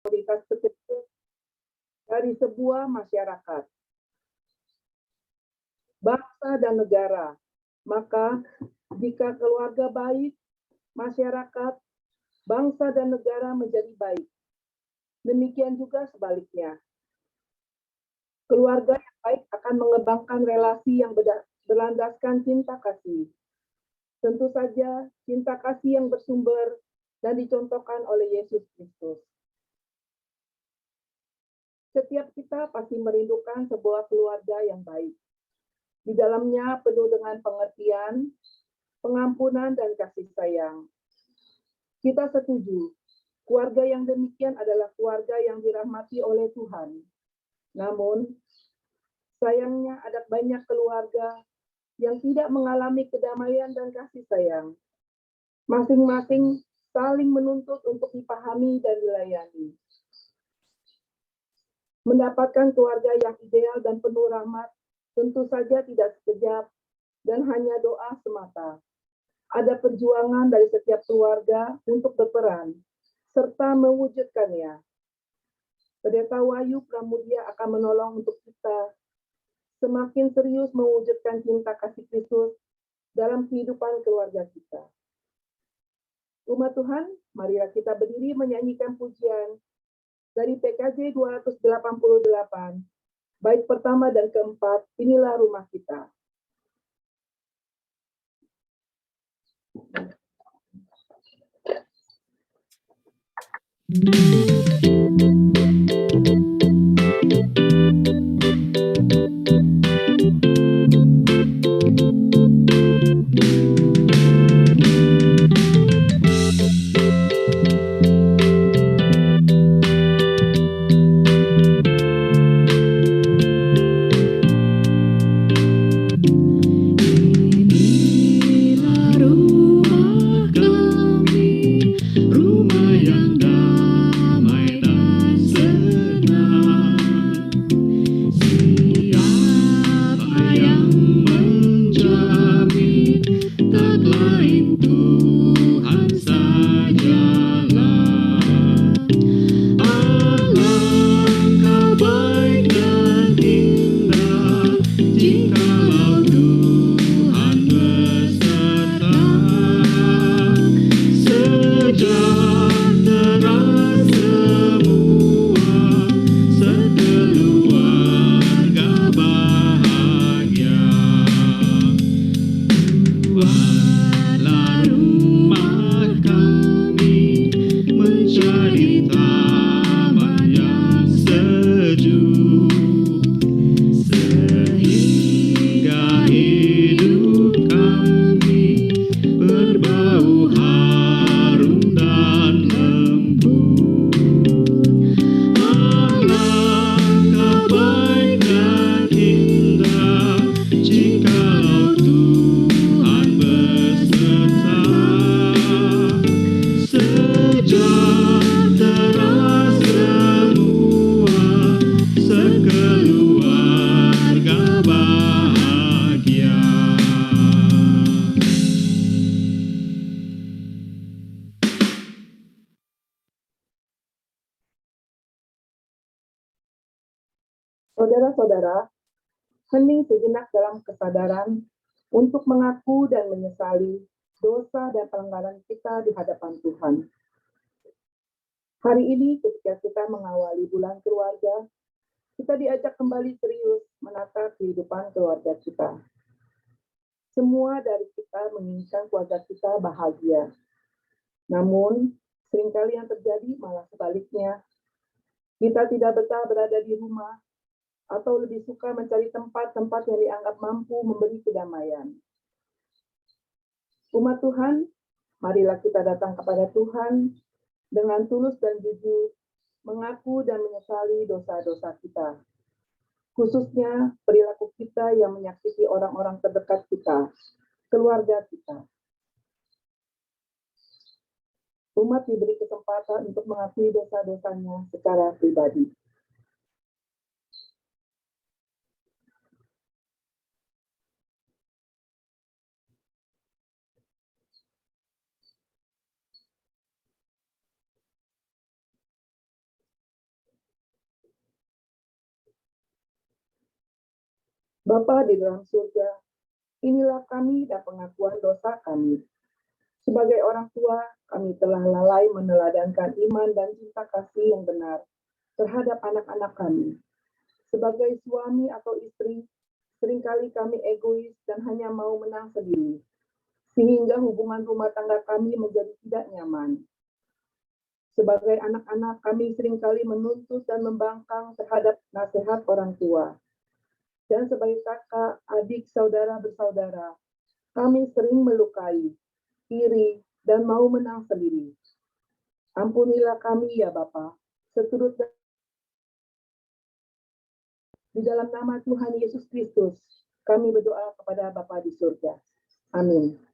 komoditas kecil dari sebuah masyarakat, bangsa dan negara. Maka jika keluarga baik, masyarakat, bangsa dan negara menjadi baik. Demikian juga sebaliknya. Keluarga yang baik akan mengembangkan relasi yang berlandaskan cinta kasih. Tentu saja cinta kasih yang bersumber dan dicontohkan oleh Yesus Kristus. Setiap kita pasti merindukan sebuah keluarga yang baik. Di dalamnya penuh dengan pengertian, pengampunan, dan kasih sayang. Kita setuju, keluarga yang demikian adalah keluarga yang dirahmati oleh Tuhan. Namun, sayangnya ada banyak keluarga yang tidak mengalami kedamaian dan kasih sayang. Masing-masing saling menuntut untuk dipahami dan dilayani. Mendapatkan keluarga yang ideal dan penuh rahmat tentu saja tidak sekejap dan hanya doa semata. Ada perjuangan dari setiap keluarga untuk berperan serta mewujudkannya. Pendeta Wahyu Pramudia akan menolong untuk kita semakin serius mewujudkan cinta kasih Kristus dalam kehidupan keluarga kita. Umat Tuhan, marilah kita berdiri menyanyikan pujian dari PKJ 288, bait pertama dan keempat, inilah rumah kita. Saudara-saudara, hening sejenak dalam kesadaran untuk mengaku dan menyesali dosa dan pelanggaran kita di hadapan Tuhan. Hari ini ketika kita mengawali bulan keluarga, kita diajak kembali serius menata kehidupan keluarga kita. Semua dari kita menginginkan keluarga kita bahagia. Namun, seringkali yang terjadi malah sebaliknya. Kita tidak betah berada di rumah, atau lebih suka mencari tempat-tempat yang dianggap mampu memberi kedamaian. Umat Tuhan, marilah kita datang kepada Tuhan dengan tulus dan jujur, mengaku dan menyesali dosa-dosa kita. Khususnya perilaku kita yang menyakiti orang-orang terdekat kita, keluarga kita. Umat diberi kesempatan untuk mengakui dosa-dosanya secara pribadi. Bapa di dalam surga, inilah kami dan pengakuan dosa kami. Sebagai orang tua, kami telah lalai meneladankan iman dan cinta kasih yang benar terhadap anak-anak kami. Sebagai suami atau istri, seringkali kami egois dan hanya mau menang sendiri, sehingga hubungan rumah tangga kami menjadi tidak nyaman. Sebagai anak-anak, kami seringkali menuntut dan membangkang terhadap nasihat orang tua. Dan sebagai kakak, adik, saudara bersaudara, kami sering melukai, iri, dan mau menang sendiri. Ampunilah kami ya Bapa, seturut di dalam nama Tuhan Yesus Kristus, kami berdoa kepada Bapa di surga. Amin.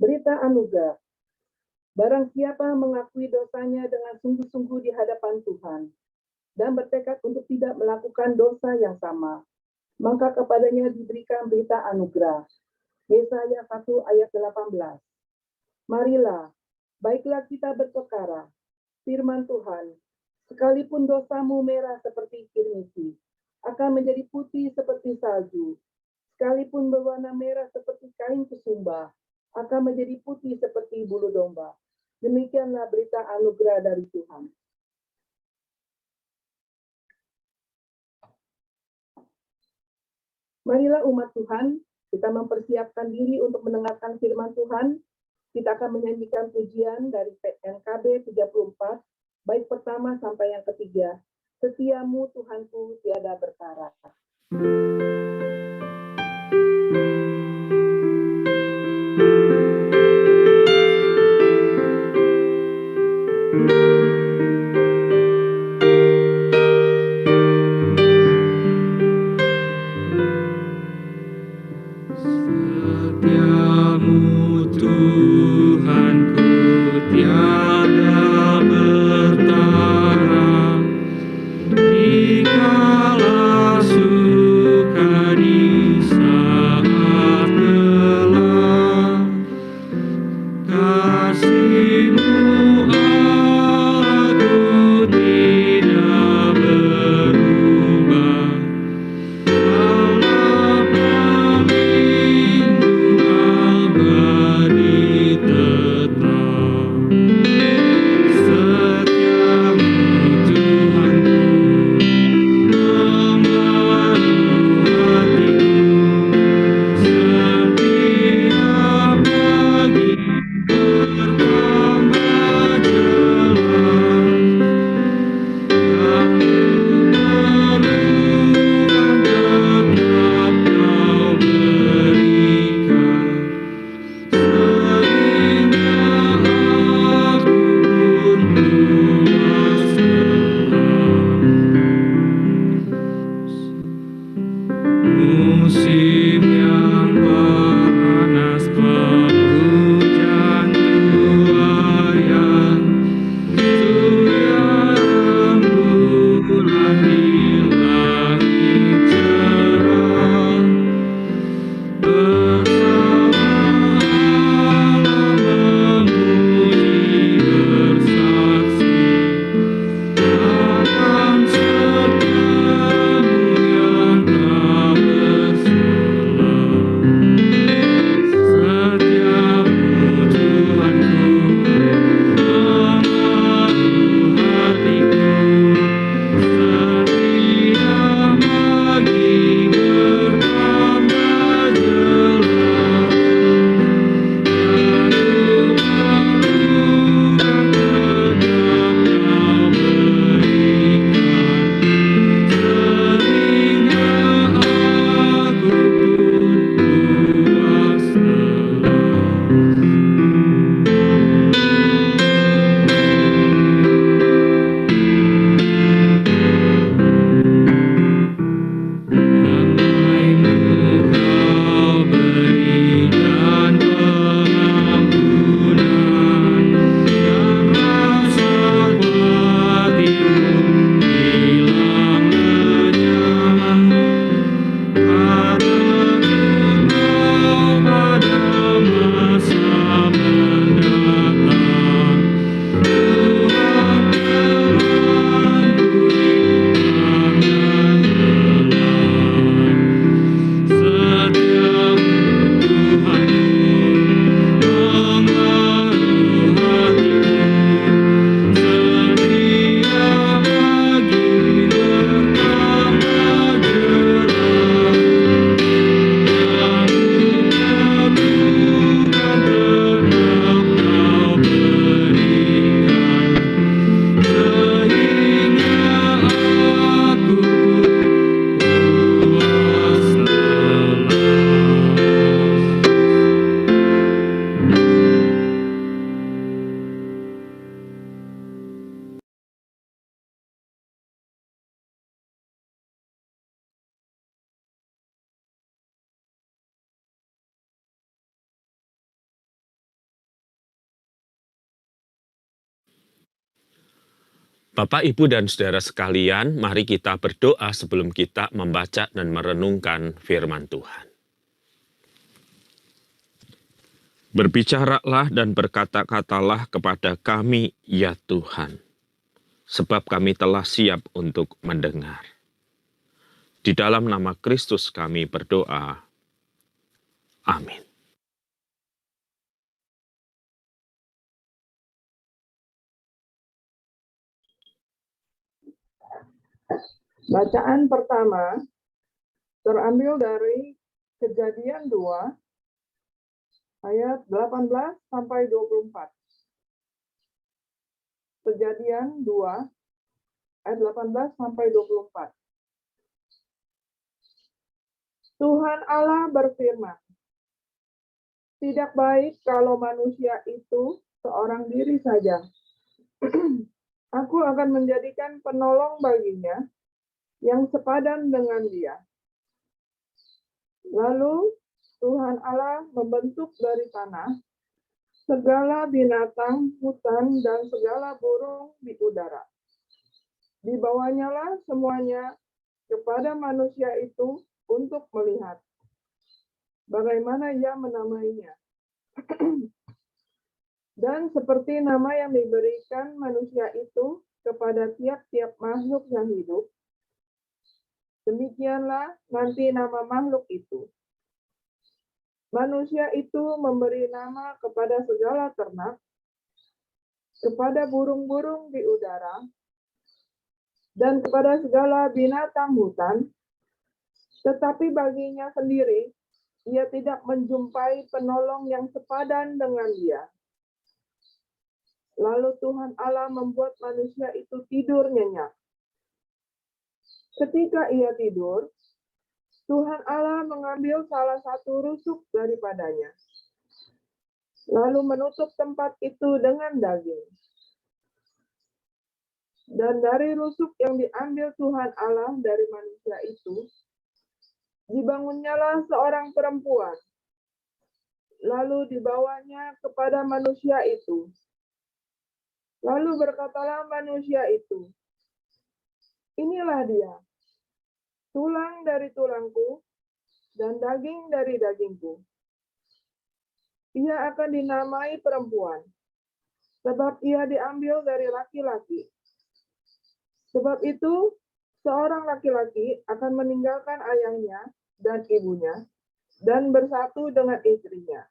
Berita anugerah. Barang siapa mengakui dosanya dengan sungguh-sungguh di hadapan Tuhan dan bertekad untuk tidak melakukan dosa yang sama, maka kepadanya diberikan berita anugerah. Yesaya 1 ayat 18. Marilah, baiklah kita berperkara. Firman Tuhan, sekalipun dosamu merah seperti kirmisi, akan menjadi putih seperti salju. Sekalipun berwarna merah seperti kain kesumba, akan menjadi putih seperti bulu domba. Demikianlah berita anugerah dari Tuhan. Marilah umat Tuhan, kita mempersiapkan diri untuk mendengarkan firman Tuhan. Kita akan menyanyikan pujian dari PNKB 34, bait pertama sampai yang ketiga. Setiamu Tuhanku tiada bertara. Bapak, Ibu, dan saudara sekalian, mari kita berdoa sebelum kita membaca dan merenungkan firman Tuhan. Berbicaralah dan berkata-katalah kepada kami, ya Tuhan, sebab kami telah siap untuk mendengar. Di dalam nama Kristus kami berdoa. Amin. Bacaan pertama terambil dari Kejadian 2 ayat 18 sampai 24. Kejadian 2 ayat 18 sampai 24. Tuhan Allah berfirman, tidak baik kalau manusia itu seorang diri saja. Aku akan menjadikan penolong baginya yang sepadan dengan dia. Lalu Tuhan Allah membentuk dari tanah segala binatang hutan dan segala burung di udara. Dibawanya lah semuanya kepada manusia itu untuk melihat bagaimana ia menamainya. Dan seperti nama yang diberikan manusia itu kepada tiap-tiap makhluk yang hidup, demikianlah nanti nama makhluk itu. Manusia itu memberi nama kepada segala ternak, kepada burung-burung di udara, dan kepada segala binatang hutan, tetapi baginya sendiri, ia tidak menjumpai penolong yang sepadan dengan dia. Lalu Tuhan Allah membuat manusia itu tidur nyenyak. Ketika ia tidur, Tuhan Allah mengambil salah satu rusuk daripadanya, lalu menutup tempat itu dengan daging. Dan dari rusuk yang diambil Tuhan Allah dari manusia itu, dibangunnyalah seorang perempuan, lalu dibawanya kepada manusia itu. Lalu berkatalah manusia itu, inilah dia, tulang dari tulangku dan daging dari dagingku. Ia akan dinamai perempuan, sebab ia diambil dari laki-laki. Sebab itu, seorang laki-laki akan meninggalkan ayahnya dan ibunya dan bersatu dengan istrinya,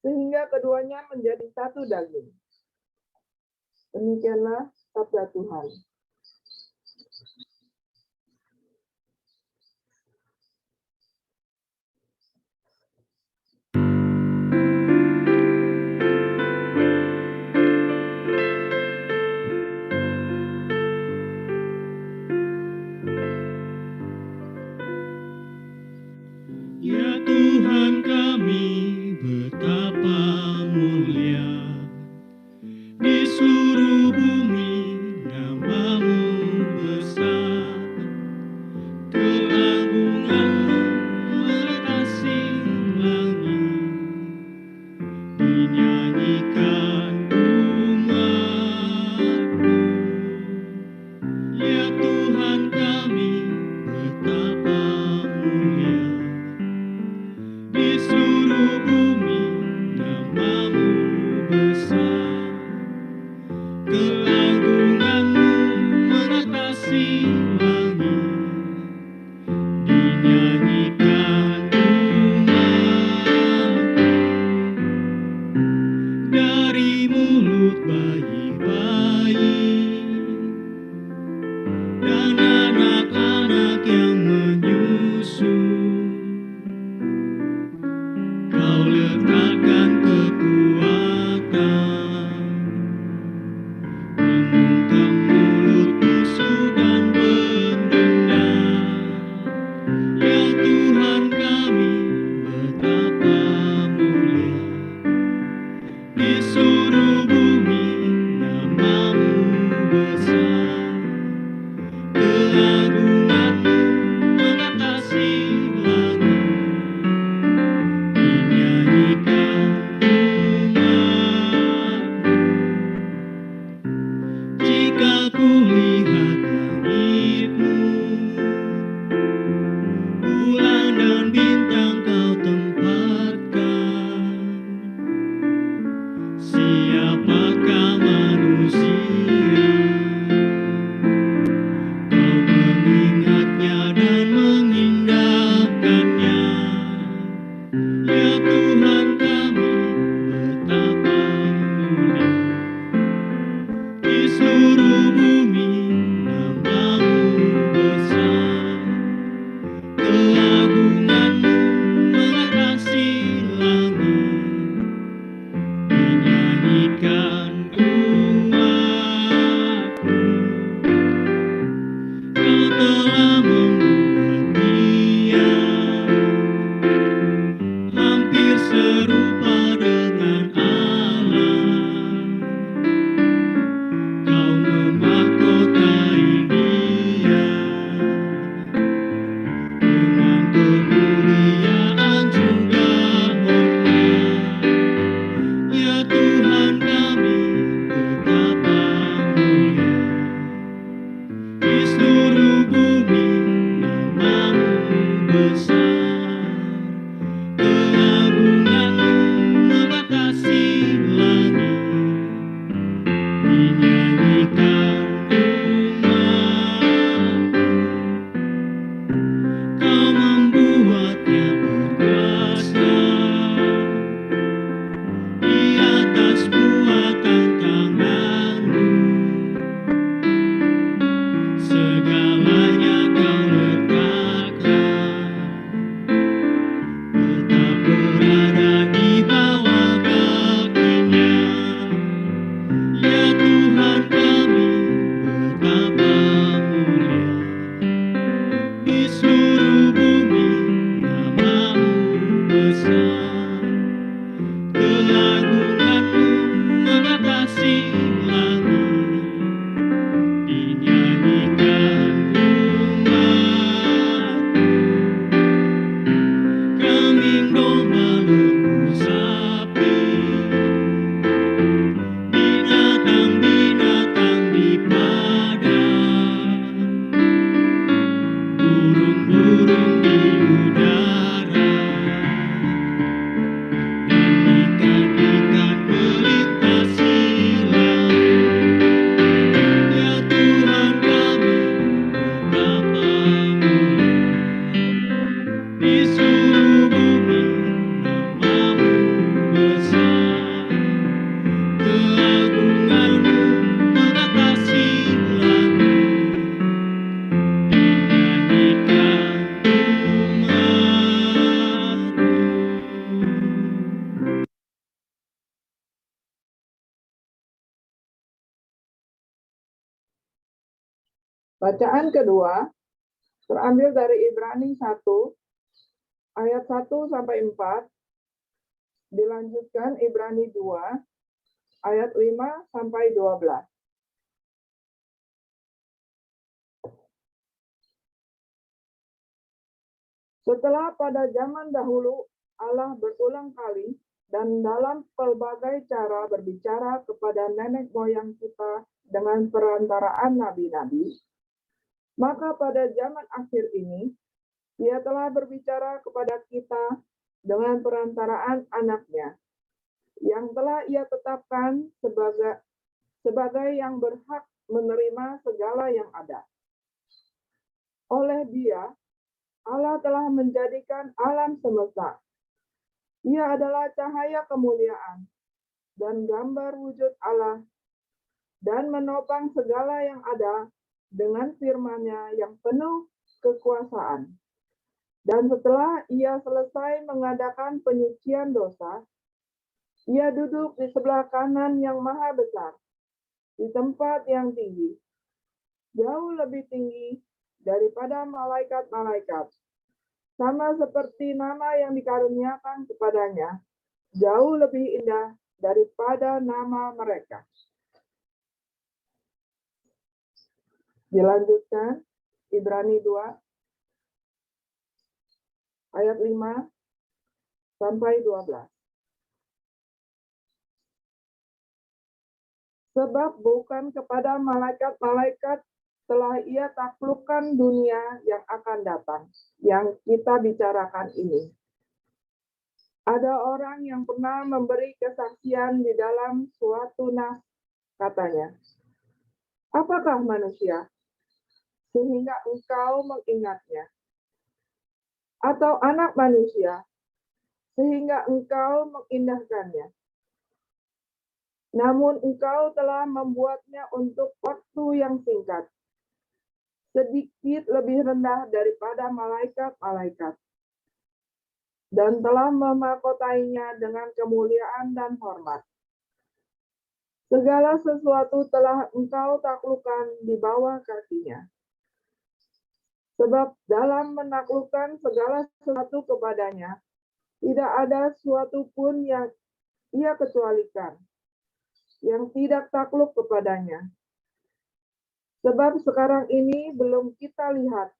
sehingga keduanya menjadi satu daging. Demikianlah sabda Tuhan. Ya Tuhan kami, betapa mulia di seluruh bumi nama Bacaan kedua terambil dari Ibrani 1 ayat 1 sampai 4, dilanjutkan Ibrani 2 ayat 5 sampai 12. Setelah pada zaman dahulu Allah berulang kali dan dalam pelbagai cara berbicara kepada nenek moyang kita dengan perantaraan nabi-nabi, maka pada zaman akhir ini Ia telah berbicara kepada kita dengan perantaraan anaknya, yang telah Ia tetapkan sebagai yang berhak menerima segala yang ada. Oleh Dia, Allah telah menjadikan alam semesta. Ia adalah cahaya kemuliaan dan gambar wujud Allah dan menopang segala yang ada dengan firman-Nya yang penuh kekuasaan. Dan setelah Ia selesai mengadakan penyucian dosa, Ia duduk di sebelah kanan yang maha besar, di tempat yang tinggi, jauh lebih tinggi daripada malaikat-malaikat. Sama seperti nama yang dikaruniakan kepadanya, jauh lebih indah daripada nama mereka. Dilanjutkan, Ibrani 2, ayat 5 sampai 12. Sebab bukan kepada malaikat-malaikat telah Ia taklukkan dunia yang akan datang, yang kita bicarakan ini. Ada orang yang pernah memberi kesaksian di dalam suatu nas, katanya, apakah manusia, sehingga engkau mengingatnya? Atau anak manusia, sehingga engkau mengindahkannya? Namun engkau telah membuatnya untuk waktu yang singkat, sedikit lebih rendah daripada malaikat-malaikat, dan telah memahkotainya dengan kemuliaan dan hormat. Segala sesuatu telah engkau taklukkan di bawah kakinya. Sebab dalam menaklukkan segala sesuatu kepadanya, tidak ada suatu pun yang Ia kecualikan, yang tidak takluk kepadanya. Sebab sekarang ini belum kita lihat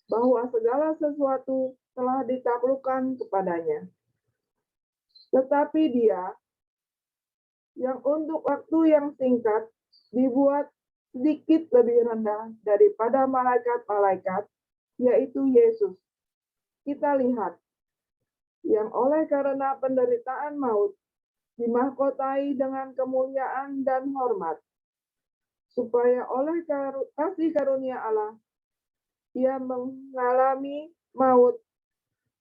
bahwa segala sesuatu telah ditaklukkan kepadanya. Tetapi Dia, yang untuk waktu yang singkat dibuat sedikit lebih rendah daripada malaikat-malaikat, yaitu Yesus, kita lihat, yang oleh karena penderitaan maut dimahkotai dengan kemuliaan dan hormat, supaya oleh kasih karunia Allah, Ia mengalami maut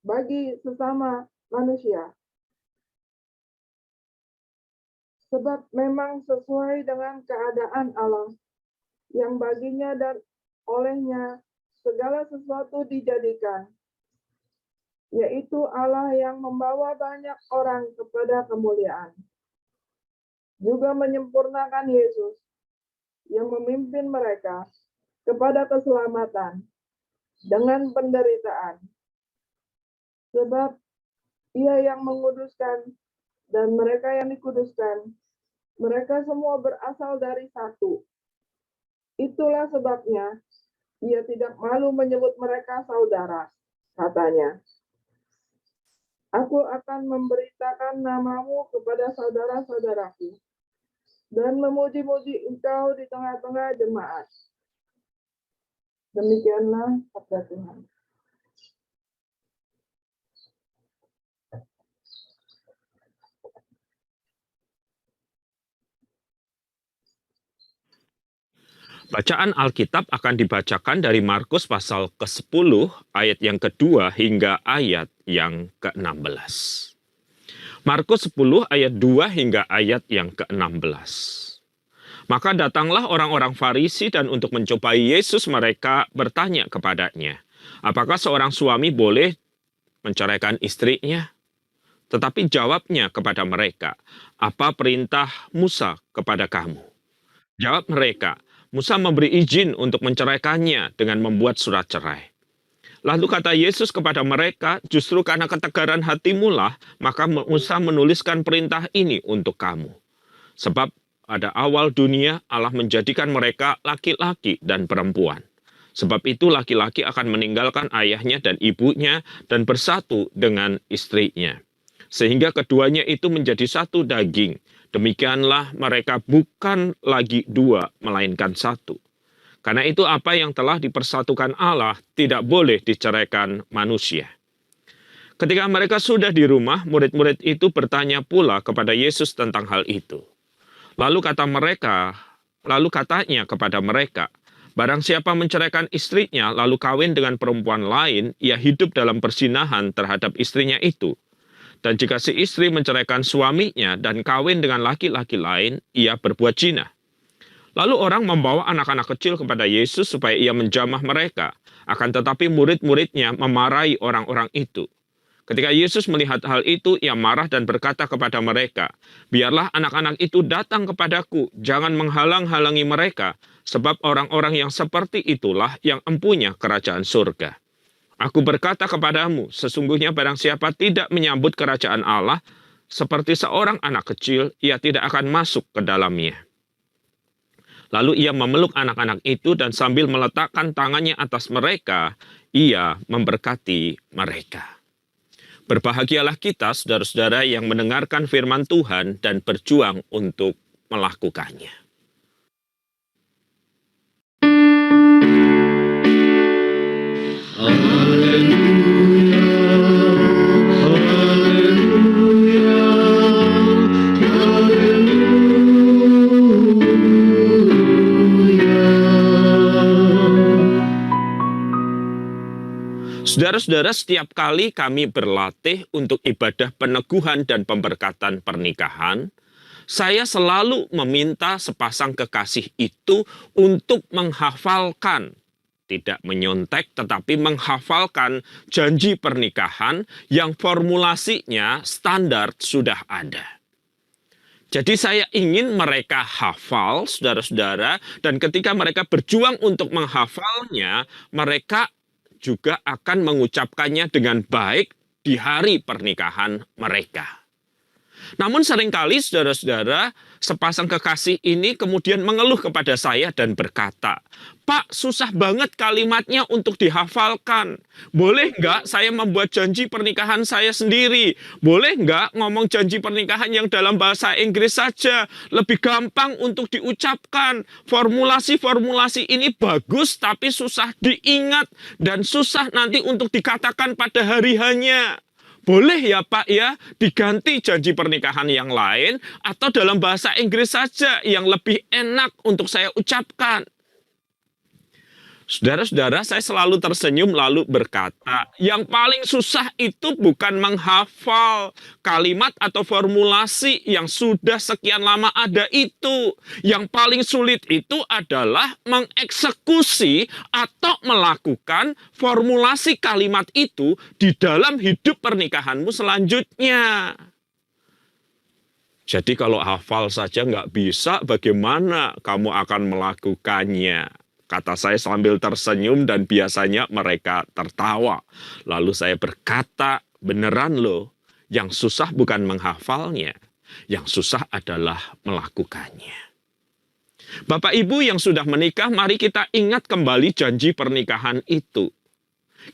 bagi sesama manusia. Sebab memang sesuai dengan keadaan Allah, yang baginya dan olehnya segala sesuatu dijadikan, yaitu Allah yang membawa banyak orang kepada kemuliaan, juga menyempurnakan Yesus, yang memimpin mereka kepada keselamatan dengan penderitaan. Sebab Ia yang menguduskan dan mereka yang dikuduskan, mereka semua berasal dari satu. Itulah sebabnya Ia tidak malu menyebut mereka saudara, katanya. Aku akan memberitakan namamu kepada saudara-saudaraku, dan memuji-muji engkau di tengah-tengah jemaat. Demikianlah sabda Tuhan. Bacaan Alkitab akan dibacakan dari Markus pasal ke-10 ayat yang kedua hingga ayat yang ke-16. Markus 10 ayat 2 hingga ayat yang ke-16. Maka datanglah orang-orang Farisi dan untuk mencobai Yesus mereka bertanya kepadanya, apakah seorang suami boleh menceraikan istrinya? Tetapi jawabnya kepada mereka, apa perintah Musa kepada kamu? Jawab mereka, Musa memberi izin untuk menceraikannya dengan membuat surat cerai. Lalu kata Yesus kepada mereka, justru karena ketegaran hatimulah, maka Musa menuliskan perintah ini untuk kamu. Sebab pada awal dunia Allah menjadikan mereka laki-laki dan perempuan. Sebab itu laki-laki akan meninggalkan ayahnya dan ibunya dan bersatu dengan istrinya. Sehingga keduanya itu menjadi satu daging. Demikianlah mereka bukan lagi dua, melainkan satu. Karena itu apa yang telah dipersatukan Allah tidak boleh diceraikan manusia. Ketika mereka sudah di rumah, murid-murid itu bertanya pula kepada Yesus tentang hal itu. Lalu katanya kepada mereka, barang siapa menceraikan istrinya lalu kawin dengan perempuan lain, ia hidup dalam perzinahan terhadap istrinya itu. Dan jika si istri menceraikan suaminya dan kawin dengan laki-laki lain, ia berbuat zina. Lalu orang membawa anak-anak kecil kepada Yesus supaya ia menjamah mereka. Akan tetapi murid-muridnya memarahi orang-orang itu. Ketika Yesus melihat hal itu, ia marah dan berkata kepada mereka, biarlah anak-anak itu datang kepadaku, jangan menghalang-halangi mereka, sebab orang-orang yang seperti itulah yang empunya kerajaan surga. Aku berkata kepadamu, sesungguhnya barang siapa tidak menyambut kerajaan Allah, seperti seorang anak kecil, ia tidak akan masuk ke dalamnya. Lalu ia memeluk anak-anak itu dan sambil meletakkan tangannya atas mereka, ia memberkati mereka. Berbahagialah kita, saudara-saudara, yang mendengarkan firman Tuhan dan berjuang untuk melakukannya. Saudara-saudara, setiap kali kami berlatih untuk ibadah peneguhan dan pemberkatan pernikahan, saya selalu meminta sepasang kekasih itu untuk menghafalkan, tidak menyontek, tetapi menghafalkan janji pernikahan yang formulasinya standar sudah ada. Jadi saya ingin mereka hafal, saudara-saudara, dan ketika mereka berjuang untuk menghafalnya, mereka juga akan mengucapkannya dengan baik di hari pernikahan mereka. Namun seringkali saudara-saudara, sepasang kekasih ini kemudian mengeluh kepada saya dan berkata, Pak, susah banget kalimatnya untuk dihafalkan. Boleh nggak saya membuat janji pernikahan saya sendiri? Boleh nggak ngomong janji pernikahan yang dalam bahasa Inggris saja? Lebih gampang untuk diucapkan. Formulasi-formulasi ini bagus tapi susah diingat dan susah nanti untuk dikatakan pada hari hanya. Boleh ya Pak ya, diganti janji pernikahan yang lain atau dalam bahasa Inggris saja yang lebih enak untuk saya ucapkan. Saudara-saudara, saya selalu tersenyum lalu berkata, yang paling susah itu bukan menghafal kalimat atau formulasi yang sudah sekian lama ada itu. Yang paling sulit itu adalah mengeksekusi atau melakukan formulasi kalimat itu di dalam hidup pernikahanmu selanjutnya. Jadi kalau hafal saja nggak bisa, bagaimana kamu akan melakukannya? Kata saya sambil tersenyum dan biasanya mereka tertawa. Lalu saya berkata, beneran loh, yang susah bukan menghafalnya, yang susah adalah melakukannya. Bapak Ibu yang sudah menikah, mari kita ingat kembali janji pernikahan itu.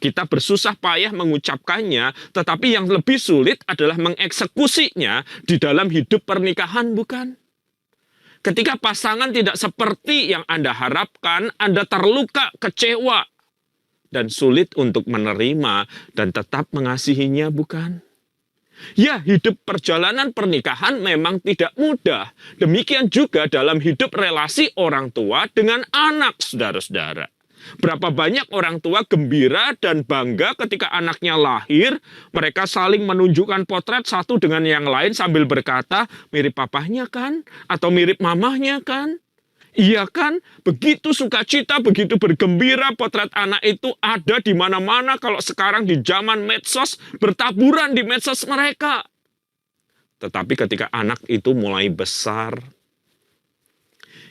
Kita bersusah payah mengucapkannya, tetapi yang lebih sulit adalah mengeksekusinya di dalam hidup pernikahan, bukan? Ketika pasangan tidak seperti yang Anda harapkan, Anda terluka, kecewa, dan sulit untuk menerima dan tetap mengasihinya, bukan? Ya, hidup perjalanan pernikahan memang tidak mudah. Demikian juga dalam hidup relasi orang tua dengan anak, saudara-saudara. Berapa banyak orang tua gembira dan bangga ketika anaknya lahir, mereka saling menunjukkan potret satu dengan yang lain sambil berkata, mirip papahnya kan? Atau mirip mamahnya kan? Iya kan? Begitu sukacita, begitu bergembira, potret anak itu ada di mana-mana kalau sekarang di zaman medsos, bertaburan di medsos mereka. Tetapi ketika anak itu mulai besar,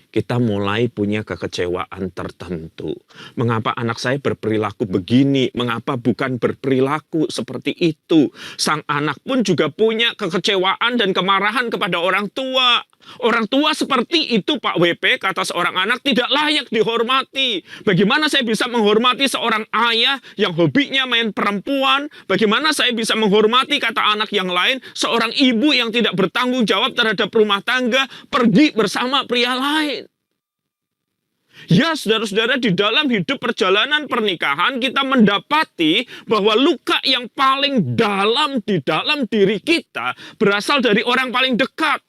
kita mulai punya kekecewaan tertentu. Mengapa anak saya berperilaku begini? Mengapa bukan berperilaku seperti itu? Sang anak pun juga punya kekecewaan dan kemarahan kepada orang tua. Orang tua seperti itu, Pak WP, kata seorang anak, tidak layak dihormati. Bagaimana saya bisa menghormati seorang ayah yang hobinya main perempuan? Bagaimana saya bisa menghormati, kata anak yang lain, seorang ibu yang tidak bertanggung jawab terhadap rumah tangga, pergi bersama pria lain? Ya, saudara-saudara, di dalam hidup perjalanan pernikahan kita mendapati bahwa luka yang paling dalam di dalam diri kita berasal dari orang paling dekat.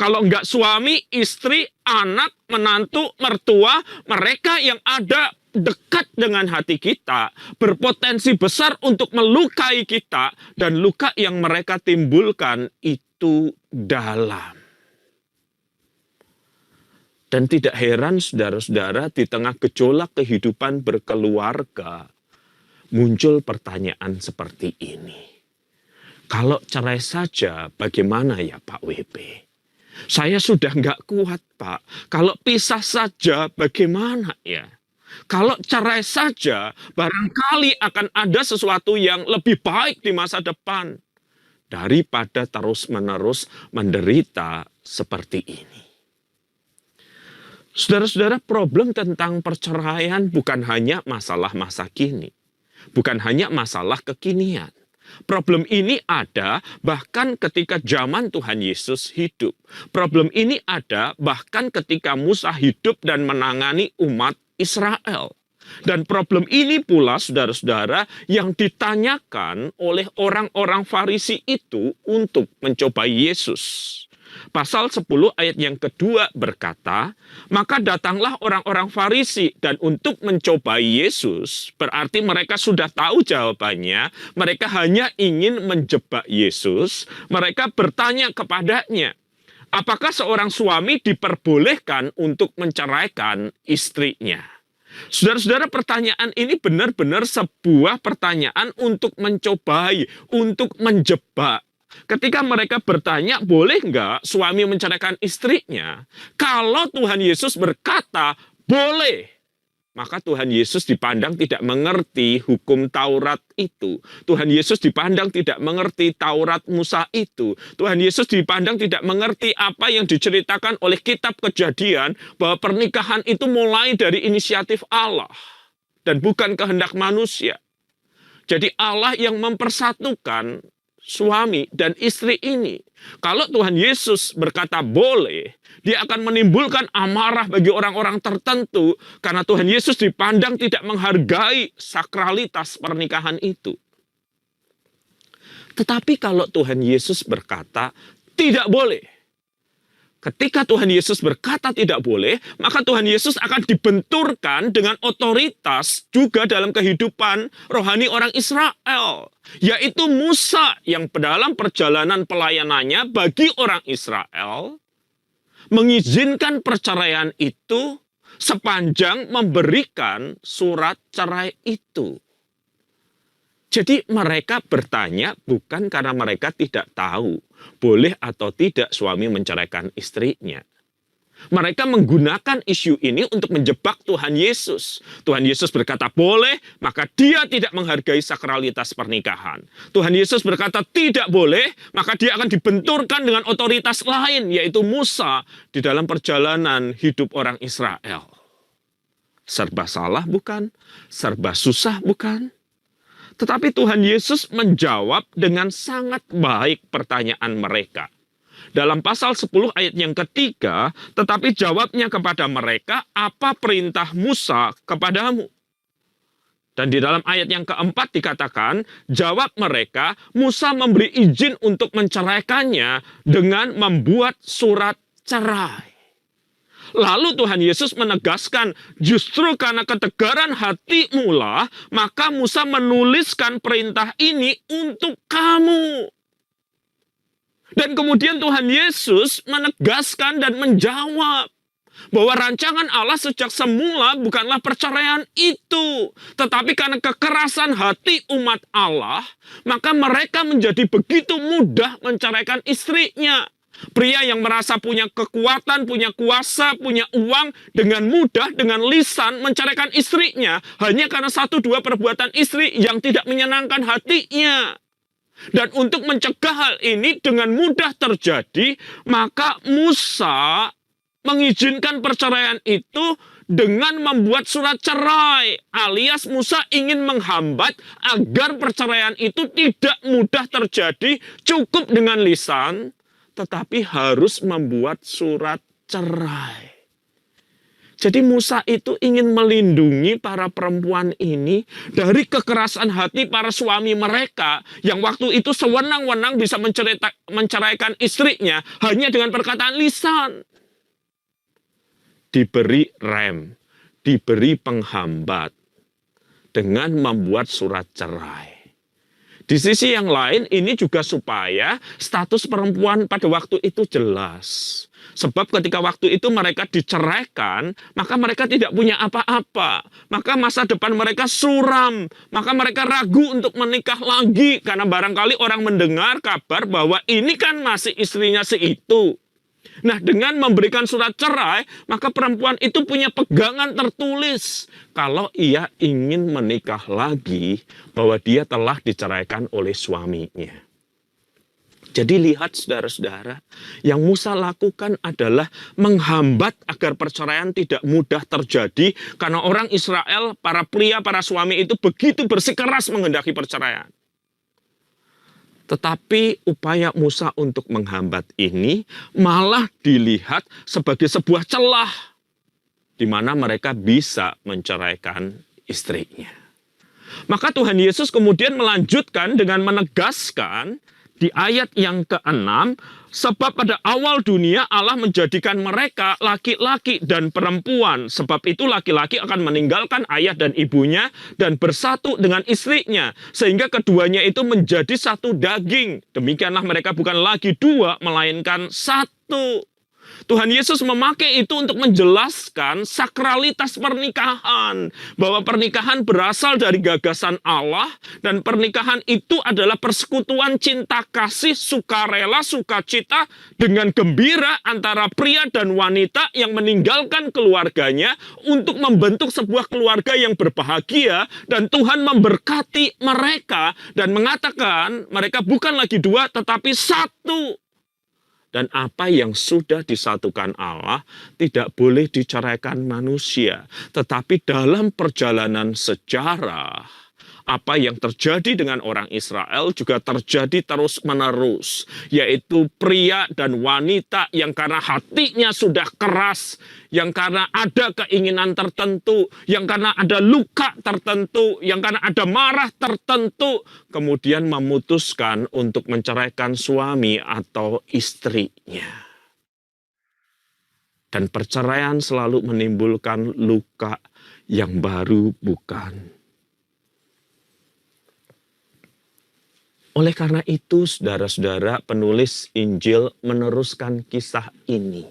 Kalau enggak suami, istri, anak, menantu, mertua, mereka yang ada dekat dengan hati kita berpotensi besar untuk melukai kita, dan luka yang mereka timbulkan itu dalam. Dan tidak heran, saudara-saudara, di tengah gejolak kehidupan berkeluarga, muncul pertanyaan seperti ini. Kalau cerai saja, bagaimana ya Pak WP? Saya sudah nggak kuat, Pak. Kalau pisah saja, bagaimana ya? Kalau cerai saja, barangkali akan ada sesuatu yang lebih baik di masa depan daripada terus-menerus menderita seperti ini. Saudara-saudara, problem tentang perceraian bukan hanya masalah masa kini. Bukan hanya masalah kekinian. Problem ini ada bahkan ketika zaman Tuhan Yesus hidup. Problem ini ada bahkan ketika Musa hidup dan menangani umat Israel. Dan problem ini pula, saudara-saudara, yang ditanyakan oleh orang-orang Farisi itu untuk mencobai Yesus. Pasal 10 ayat yang kedua berkata, maka datanglah orang-orang Farisi dan untuk mencobai Yesus, berarti mereka sudah tahu jawabannya, mereka hanya ingin menjebak Yesus, mereka bertanya kepadanya, apakah seorang suami diperbolehkan untuk menceraikan istrinya? Saudara-saudara, pertanyaan ini benar-benar sebuah pertanyaan untuk mencobai, untuk menjebak. Ketika mereka bertanya, boleh nggak suami menceraikan istrinya? Kalau Tuhan Yesus berkata, boleh, maka Tuhan Yesus dipandang tidak mengerti hukum Taurat itu. Tuhan Yesus dipandang tidak mengerti Taurat Musa itu. Tuhan Yesus dipandang tidak mengerti apa yang diceritakan oleh kitab Kejadian, bahwa pernikahan itu mulai dari inisiatif Allah dan bukan kehendak manusia. Jadi Allah yang mempersatukan suami dan istri ini. Kalau Tuhan Yesus berkata boleh, dia akan menimbulkan amarah bagi orang-orang tertentu karena Tuhan Yesus dipandang tidak menghargai sakralitas pernikahan itu. Tetapi kalau Tuhan Yesus berkata tidak boleh, ketika Tuhan Yesus berkata tidak boleh, maka Tuhan Yesus akan dibenturkan dengan otoritas juga dalam kehidupan rohani orang Israel. Yaitu Musa yang dalam perjalanan pelayanannya bagi orang Israel mengizinkan perceraian itu sepanjang memberikan surat cerai itu. Jadi mereka bertanya bukan karena mereka tidak tahu boleh atau tidak suami menceraikan istrinya. Mereka menggunakan isu ini untuk menjebak Tuhan Yesus. Tuhan Yesus berkata boleh, maka dia tidak menghargai sakralitas pernikahan. Tuhan Yesus berkata tidak boleh, maka dia akan dibenturkan dengan otoritas lain, yaitu Musa di dalam perjalanan hidup orang Israel. Serba salah bukan? Serba susah bukan? Tetapi Tuhan Yesus menjawab dengan sangat baik pertanyaan mereka. Dalam pasal 10 ayat yang ketiga, tetapi jawabnya kepada mereka, apa perintah Musa kepadamu? Dan di dalam ayat yang keempat dikatakan, jawab mereka, Musa memberi izin untuk menceraikannya dengan membuat surat cerai. Lalu Tuhan Yesus menegaskan, justru karena ketegaran hatimu lah, maka Musa menuliskan perintah ini untuk kamu. Dan kemudian Tuhan Yesus menegaskan dan menjawab bahwa rancangan Allah sejak semula bukanlah perceraian itu. Tetapi karena kekerasan hati umat Allah, maka mereka menjadi begitu mudah menceraikan istrinya. Pria yang merasa punya kekuatan, punya kuasa, punya uang, dengan mudah, dengan lisan menceraikan istrinya hanya karena 1-2 perbuatan istri yang tidak menyenangkan hatinya. Dan untuk mencegah hal ini dengan mudah terjadi, maka Musa mengizinkan perceraian itu dengan membuat surat cerai, alias Musa ingin menghambat agar perceraian itu tidak mudah terjadi cukup dengan lisan, tetapi harus membuat surat cerai. Jadi Musa itu ingin melindungi para perempuan ini dari kekerasan hati para suami mereka yang waktu itu sewenang-wenang bisa menceraikan istrinya hanya dengan perkataan lisan. Diberi rem, diberi penghambat dengan membuat surat cerai. Di sisi yang lain, ini juga supaya status perempuan pada waktu itu jelas. Sebab ketika waktu itu mereka diceraikan, maka mereka tidak punya apa-apa. Maka masa depan mereka suram. Maka mereka ragu untuk menikah lagi. Karena barangkali orang mendengar kabar bahwa ini kan masih istrinya si itu. Nah, dengan memberikan surat cerai, maka perempuan itu punya pegangan tertulis. Kalau ia ingin menikah lagi, bahwa dia telah diceraikan oleh suaminya. Jadi lihat saudara-saudara, yang Musa lakukan adalah menghambat agar perceraian tidak mudah terjadi. Karena orang Israel, para pria, para suami itu begitu bersikeras menghendaki perceraian. Tetapi upaya Musa untuk menghambat ini malah dilihat sebagai sebuah celah di mana mereka bisa menceraikan istrinya. Maka Tuhan Yesus kemudian melanjutkan dengan menegaskan di ayat yang ke-6, sebab pada awal dunia Allah menjadikan mereka laki-laki dan perempuan. Sebab itu laki-laki akan meninggalkan ayah dan ibunya dan bersatu dengan istrinya. Sehingga keduanya itu menjadi satu daging. Demikianlah mereka bukan lagi dua, melainkan satu. Tuhan Yesus memakai itu untuk menjelaskan sakralitas pernikahan. Bahwa pernikahan berasal dari gagasan Allah. Dan pernikahan itu adalah persekutuan cinta kasih, sukarela, sukacita dengan gembira antara pria dan wanita yang meninggalkan keluarganya untuk membentuk sebuah keluarga yang berbahagia. Dan Tuhan memberkati mereka dan mengatakan mereka bukan lagi dua tetapi satu. Dan apa yang sudah disatukan Allah tidak boleh diceraikan manusia. Tetapi dalam perjalanan sejarah, apa yang terjadi dengan orang Israel juga terjadi terus-menerus. Yaitu pria dan wanita yang karena hatinya sudah keras, yang karena ada keinginan tertentu, yang karena ada luka tertentu, yang karena ada marah tertentu, kemudian memutuskan untuk menceraikan suami atau istrinya. Dan perceraian selalu menimbulkan luka yang baru bukan. Oleh karena itu, saudara-saudara, penulis Injil meneruskan kisah ini.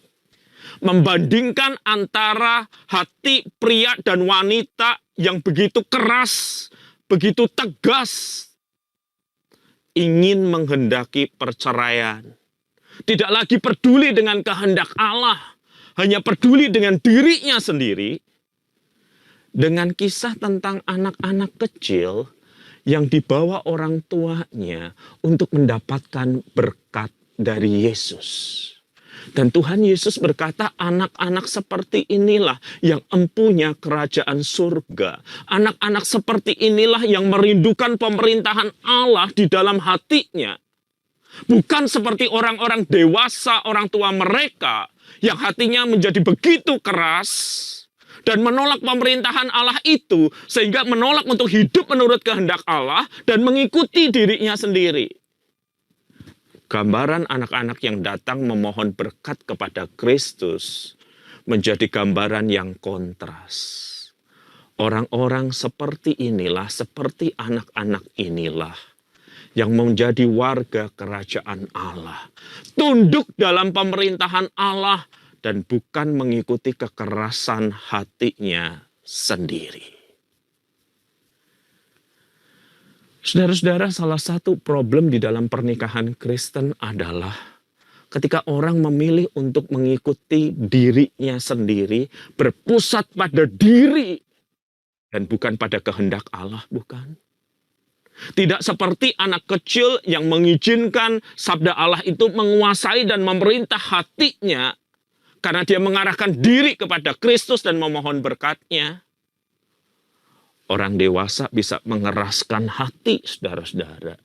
Membandingkan antara hati pria dan wanita yang begitu keras, begitu tegas, ingin menghendaki perceraian. Tidak lagi peduli dengan kehendak Allah, hanya peduli dengan dirinya sendiri. Dengan kisah tentang anak-anak kecil yang dibawa orang tuanya untuk mendapatkan berkat dari Yesus. Dan Tuhan Yesus berkata, anak-anak seperti inilah yang empunya kerajaan surga. Anak-anak seperti inilah yang merindukan pemerintahan Allah di dalam hatinya. Bukan seperti orang-orang dewasa, orang tua mereka, yang hatinya menjadi begitu keras dan menolak pemerintahan Allah itu, sehingga menolak untuk hidup menurut kehendak Allah dan mengikuti dirinya sendiri. Gambaran anak-anak yang datang memohon berkat kepada Kristus menjadi gambaran yang kontras. Orang-orang seperti inilah, seperti anak-anak inilah yang menjadi warga kerajaan Allah. Tunduk dalam pemerintahan Allah dan bukan mengikuti kekerasan hatinya sendiri. Saudara-saudara, salah satu problem di dalam pernikahan Kristen adalah ketika orang memilih untuk mengikuti dirinya sendiri, berpusat pada diri, dan bukan pada kehendak Allah, bukan. Tidak seperti anak kecil yang mengizinkan sabda Allah itu menguasai dan memerintah hatinya, karena dia mengarahkan diri kepada Kristus dan memohon berkat-Nya. Orang dewasa bisa mengeraskan hati, saudara-saudara,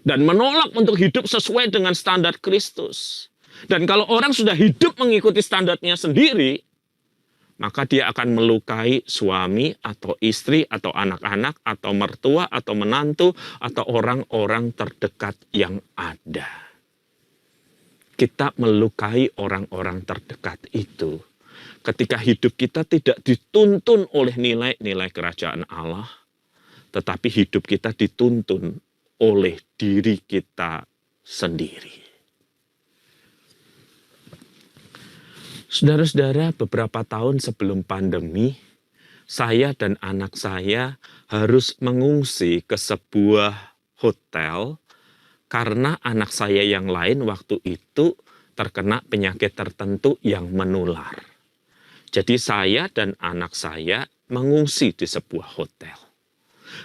dan menolak untuk hidup sesuai dengan standar Kristus. Dan kalau orang sudah hidup mengikuti standarnya sendiri, maka dia akan melukai suami atau istri atau anak-anak atau mertua atau menantu atau orang-orang terdekat yang ada. Kita melukai orang-orang terdekat itu ketika hidup kita tidak dituntun oleh nilai-nilai kerajaan Allah, tetapi hidup kita dituntun oleh diri kita sendiri. Saudara-saudara, beberapa tahun sebelum pandemi, saya dan anak saya harus mengungsi ke sebuah hotel karena anak saya yang lain waktu itu terkena penyakit tertentu yang menular. Jadi saya dan anak saya mengungsi di sebuah hotel.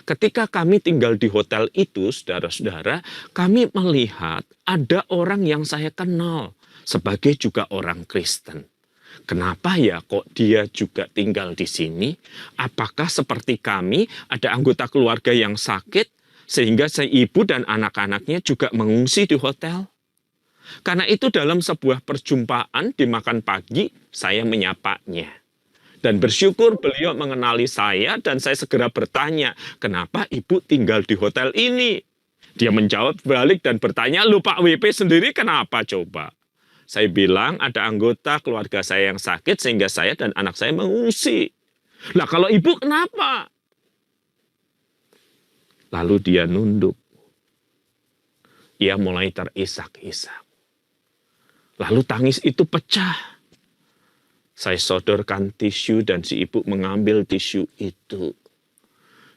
Ketika kami tinggal di hotel itu, saudara-saudara, kami melihat ada orang yang saya kenal sebagai juga orang Kristen. Kenapa ya kok dia juga tinggal di sini? Apakah seperti kami ada anggota keluarga yang sakit sehingga ibu dan anak-anaknya juga mengungsi di hotel? Karena itu dalam sebuah perjumpaan di makan pagi saya menyapanya. Dan bersyukur beliau mengenali saya dan saya segera bertanya, kenapa ibu tinggal di hotel ini? Dia menjawab balik dan bertanya, "Lu Pak WP sendiri kenapa coba?" Saya bilang ada anggota keluarga saya yang sakit sehingga saya dan anak saya mengungsi. Lah kalau ibu kenapa? Lalu dia nunduk. Ia mulai terisak-isak. Lalu tangis itu pecah. Saya sodorkan tisu dan si ibu mengambil tisu itu.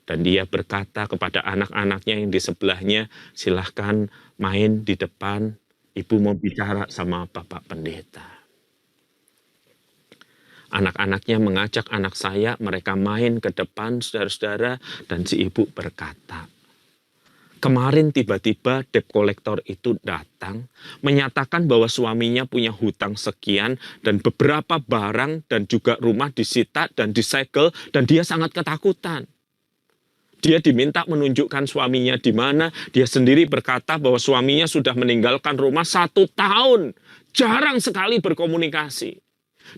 Dan dia berkata kepada anak-anaknya yang di sebelahnya, silahkan main di depan. Ibu mau bicara sama Bapak Pendeta. Anak-anaknya mengajak anak saya, mereka main ke depan, saudara-saudara, dan si ibu berkata, kemarin tiba-tiba debt collector itu datang, menyatakan bahwa suaminya punya hutang sekian, dan beberapa barang dan juga rumah disita dan disegel, dan dia sangat ketakutan. Dia diminta menunjukkan suaminya di mana. Dia sendiri berkata bahwa suaminya sudah meninggalkan rumah 1 tahun. Jarang sekali berkomunikasi.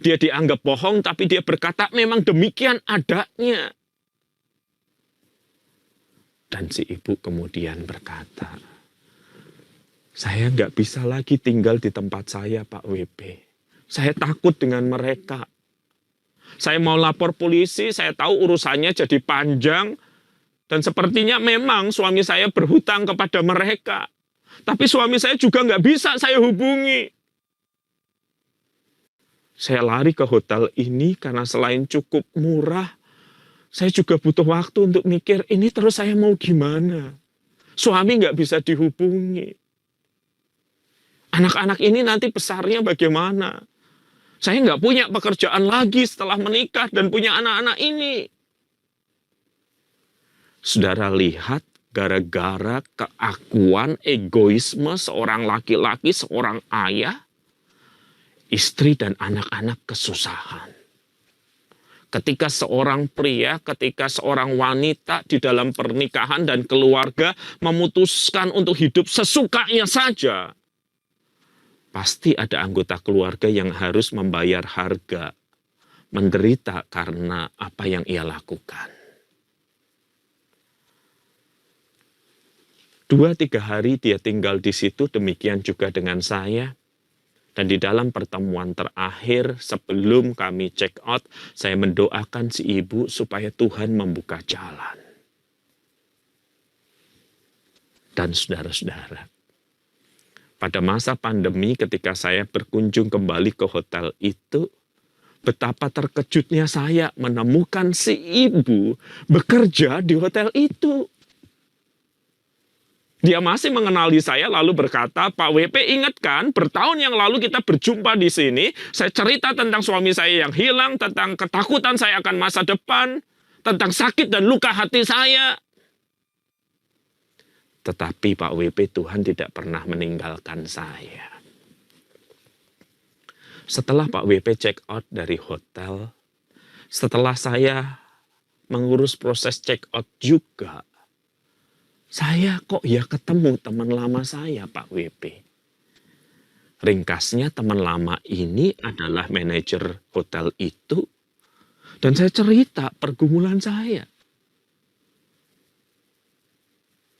Dia dianggap bohong, tapi dia berkata memang demikian adanya. Dan si ibu kemudian berkata, saya nggak bisa lagi tinggal di tempat saya, Pak WP. Saya takut dengan mereka. Saya mau lapor polisi, saya tahu urusannya jadi panjang. Dan sepertinya memang suami saya berhutang kepada mereka. Tapi suami saya juga nggak bisa saya hubungi. Saya lari ke hotel ini karena selain cukup murah, saya juga butuh waktu untuk mikir, ini terus saya mau gimana? Suami nggak bisa dihubungi. Anak-anak ini nanti besarnya bagaimana? Saya nggak punya pekerjaan lagi setelah menikah dan punya anak-anak ini. Saudara lihat, gara-gara keakuan, egoisme seorang laki-laki, seorang ayah, istri dan anak-anak kesusahan. Ketika seorang pria, ketika seorang wanita di dalam pernikahan dan keluarga memutuskan untuk hidup sesukanya saja, pasti ada anggota keluarga yang harus membayar harga, menderita karena apa yang ia lakukan. 2-3 hari dia tinggal di situ, demikian juga dengan saya. Dan di dalam pertemuan terakhir sebelum kami check out, saya mendoakan si ibu supaya Tuhan membuka jalan. Dan saudara-saudara, pada masa pandemi ketika saya berkunjung kembali ke hotel itu, betapa terkejutnya saya menemukan si ibu bekerja di hotel itu. Dia masih mengenali saya lalu berkata, Pak WP ingat kan bertahun yang lalu kita berjumpa di sini. Saya cerita tentang suami saya yang hilang, tentang ketakutan saya akan masa depan, tentang sakit dan luka hati saya. Tetapi Pak WP, Tuhan tidak pernah meninggalkan saya. Setelah Pak WP check out dari hotel, setelah saya mengurus proses check out juga, saya kok ya ketemu teman lama saya, Pak WP. Ringkasnya, teman lama ini adalah manajer hotel itu. Dan saya cerita pergumulan saya.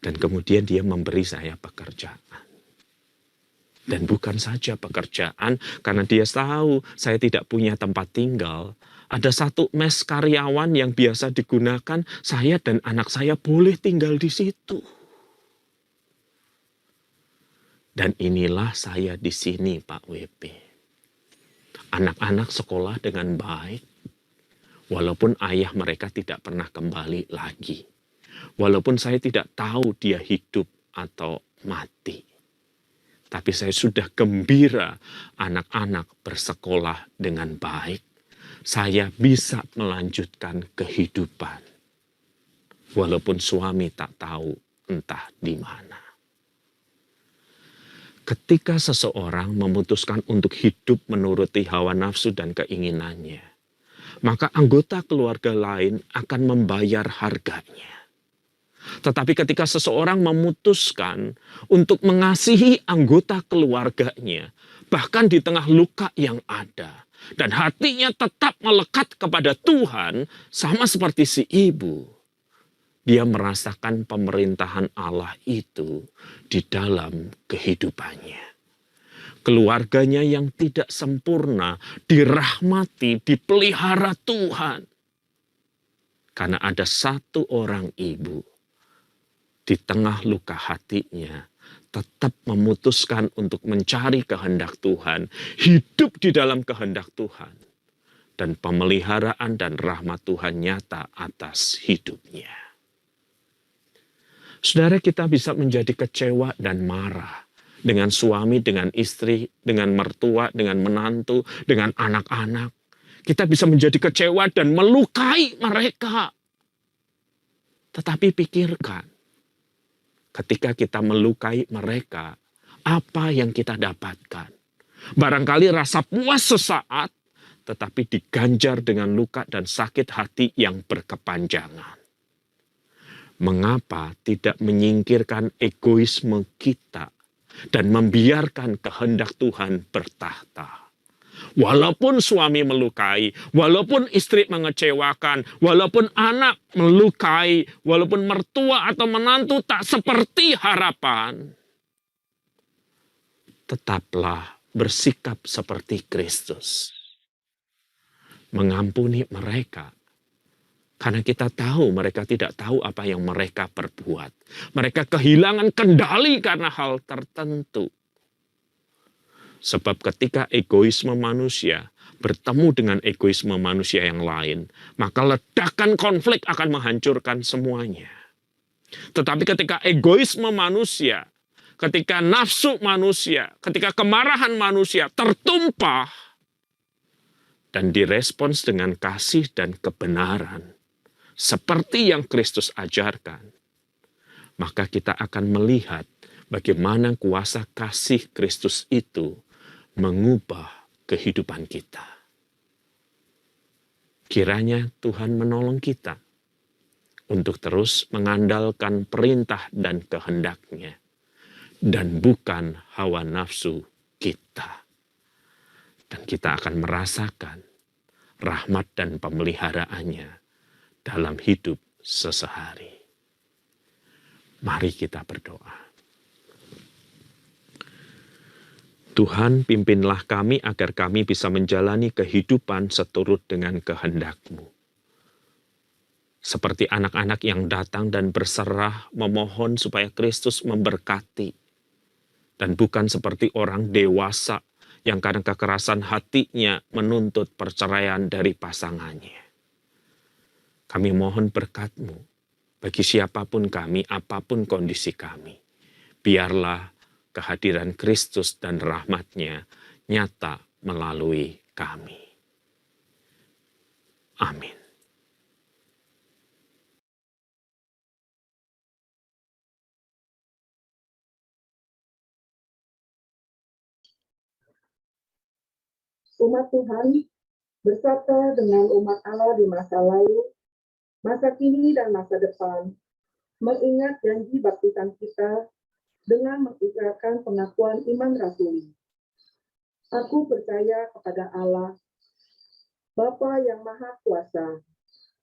Dan kemudian dia memberi saya pekerjaan. Dan bukan saja pekerjaan, karena dia tahu saya tidak punya tempat tinggal. Ada satu mes karyawan yang biasa digunakan, saya dan anak saya boleh tinggal di situ. Dan inilah saya di sini, Pak WP. Anak-anak sekolah dengan baik, walaupun ayah mereka tidak pernah kembali lagi. Walaupun saya tidak tahu dia hidup atau mati. Tapi saya sudah gembira anak-anak bersekolah dengan baik. Saya bisa melanjutkan kehidupan. Walaupun suami tak tahu entah di mana. Ketika seseorang memutuskan untuk hidup menuruti hawa nafsu dan keinginannya, maka anggota keluarga lain akan membayar harganya. Tetapi ketika seseorang memutuskan untuk mengasihi anggota keluarganya, bahkan di tengah luka yang ada, dan hatinya tetap melekat kepada Tuhan, sama seperti si ibu, dia merasakan pemerintahan Allah itu di dalam kehidupannya. Keluarganya yang tidak sempurna dirahmati, dipelihara Tuhan. Karena ada satu orang ibu di tengah luka hatinya tetap memutuskan untuk mencari kehendak Tuhan, hidup di dalam kehendak Tuhan, dan pemeliharaan dan rahmat Tuhan nyata atas hidupnya. Saudara, kita bisa menjadi kecewa dan marah dengan suami, dengan istri, dengan mertua, dengan menantu, dengan anak-anak. Kita bisa menjadi kecewa dan melukai mereka. Tetapi pikirkan, ketika kita melukai mereka, apa yang kita dapatkan? Barangkali rasa puas sesaat, tetapi diganjar dengan luka dan sakit hati yang berkepanjangan. Mengapa tidak menyingkirkan egoisme kita dan membiarkan kehendak Tuhan bertahta? Walaupun suami melukai, walaupun istri mengecewakan, walaupun anak melukai, walaupun mertua atau menantu tak seperti harapan, tetaplah bersikap seperti Kristus. Mengampuni mereka. Karena kita tahu mereka tidak tahu apa yang mereka perbuat. Mereka kehilangan kendali karena hal tertentu. Sebab ketika egoisme manusia bertemu dengan egoisme manusia yang lain, maka ledakan konflik akan menghancurkan semuanya. Tetapi ketika egoisme manusia, ketika nafsu manusia, ketika kemarahan manusia tertumpah dan direspons dengan kasih dan kebenaran, seperti yang Kristus ajarkan, maka kita akan melihat bagaimana kuasa kasih Kristus itu mengubah kehidupan kita. Kiranya Tuhan menolong kita untuk terus mengandalkan perintah dan kehendak-Nya, dan bukan hawa nafsu kita. Dan kita akan merasakan rahmat dan pemeliharaannya dalam hidup sesehari. Mari kita berdoa. Tuhan, pimpinlah kami agar kami bisa menjalani kehidupan seturut dengan kehendak-Mu. Seperti anak-anak yang datang dan berserah memohon supaya Kristus memberkati. Dan bukan seperti orang dewasa yang karena kekerasan hatinya menuntut perceraian dari pasangannya. Kami mohon berkat-Mu bagi siapapun kami, apapun kondisi kami. biarlah kehadiran Kristus dan rahmat-Nya nyata melalui kami. Amin. Umat Tuhan bersama dengan umat Allah di masa lalu, masa kini dan masa depan, mengingat janji baptisan kita dengan mengikrarkan pengakuan iman rasuli. Aku percaya kepada Allah, Bapa yang Maha Kuasa,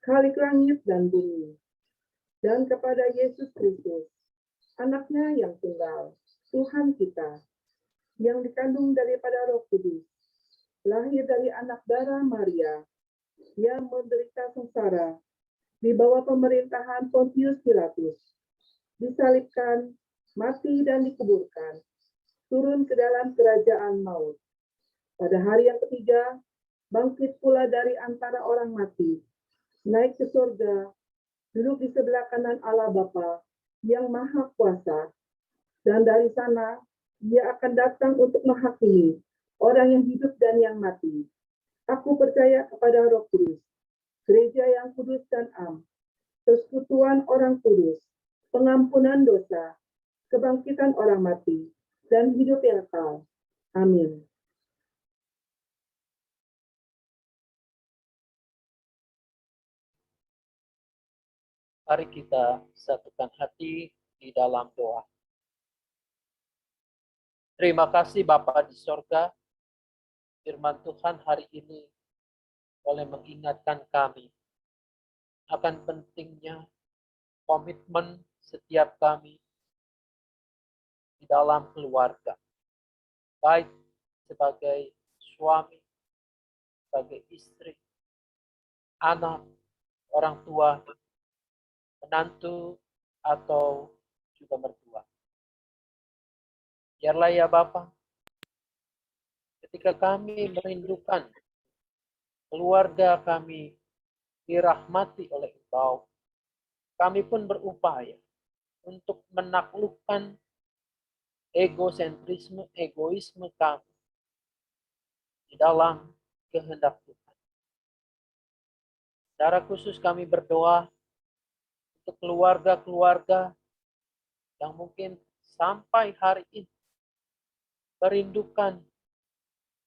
Khalik langit dan bumi, dan kepada Yesus Kristus, Anak-Nya yang tunggal, Tuhan kita, yang dikandung daripada Roh Kudus, lahir dari anak darah Maria, yang menderita sengsara di bawah pemerintahan Pontius Pilatus, disalibkan, mati dan dikuburkan, turun ke dalam kerajaan maut. Pada hari yang ketiga, bangkit pula dari antara orang mati, naik ke surga, duduk di sebelah kanan Allah Bapa yang Maha Kuasa, dan dari sana Dia akan datang untuk menghakimi orang yang hidup dan yang mati. Aku percaya kepada Roh Kudus, gereja yang kudus dan am, persekutuan orang kudus, pengampunan dosa, kebangkitan orang mati, dan hidup yang kekal. Amin. Mari kita satukan hati di dalam doa. Terima kasih Bapa di sorga, firman Tuhan hari ini boleh mengingatkan kami akan pentingnya komitmen setiap kami di dalam keluarga, baik sebagai suami, sebagai istri, anak, orang tua, menantu, atau juga mertua. Biarlah ya Bapa, ketika kami merindukan keluarga kami dirahmati oleh Engkau, kami pun berupaya untuk menaklukkan egosentrisme, egoisme kami di dalam kehendak Tuhan. Secara khusus kami berdoa untuk keluarga-keluarga yang mungkin sampai hari ini merindukan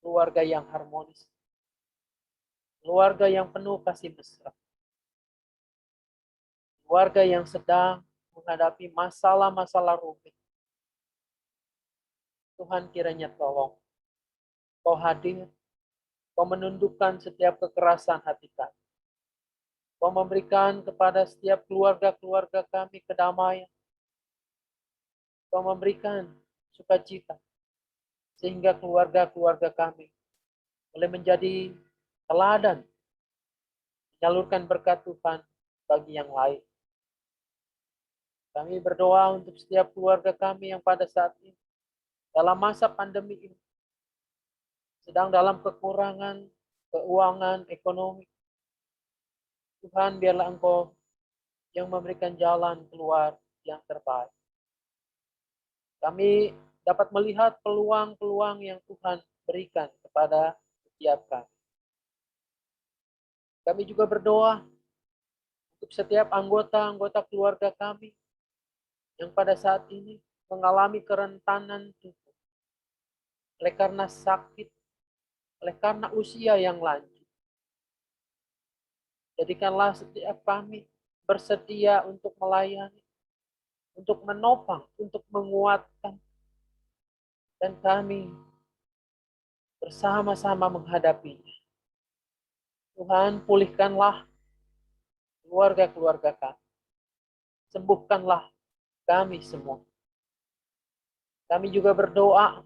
keluarga yang harmonis, keluarga yang penuh kasih mesra, keluarga yang sedang menghadapi masalah-masalah rumit. Tuhan kiranya tolong, Kau hadir, Kau menundukkan setiap kekerasan hati kami. Kau memberikan kepada setiap keluarga-keluarga kami kedamaian. Kau memberikan sukacita, sehingga keluarga-keluarga kami boleh menjadi teladan, menyalurkan berkat Tuhan bagi yang lain. Kami berdoa untuk setiap keluarga kami yang pada saat ini, dalam masa pandemi ini, sedang dalam kekurangan keuangan, ekonomi. Tuhan, biarlah Engkau yang memberikan jalan keluar yang terbaik. Kami dapat melihat peluang-peluang yang Tuhan berikan kepada setiap kami. Kami juga berdoa untuk setiap anggota-anggota keluarga kami yang pada saat ini mengalami kerentanan tubuh oleh karena sakit, oleh karena usia yang lanjut. Jadikanlah setiap kami bersedia untuk melayani, untuk menopang, untuk menguatkan, dan kami bersama-sama menghadapinya. Tuhan, pulihkanlah keluarga-keluarga kami. Sembuhkanlah kami semua. Kami juga berdoa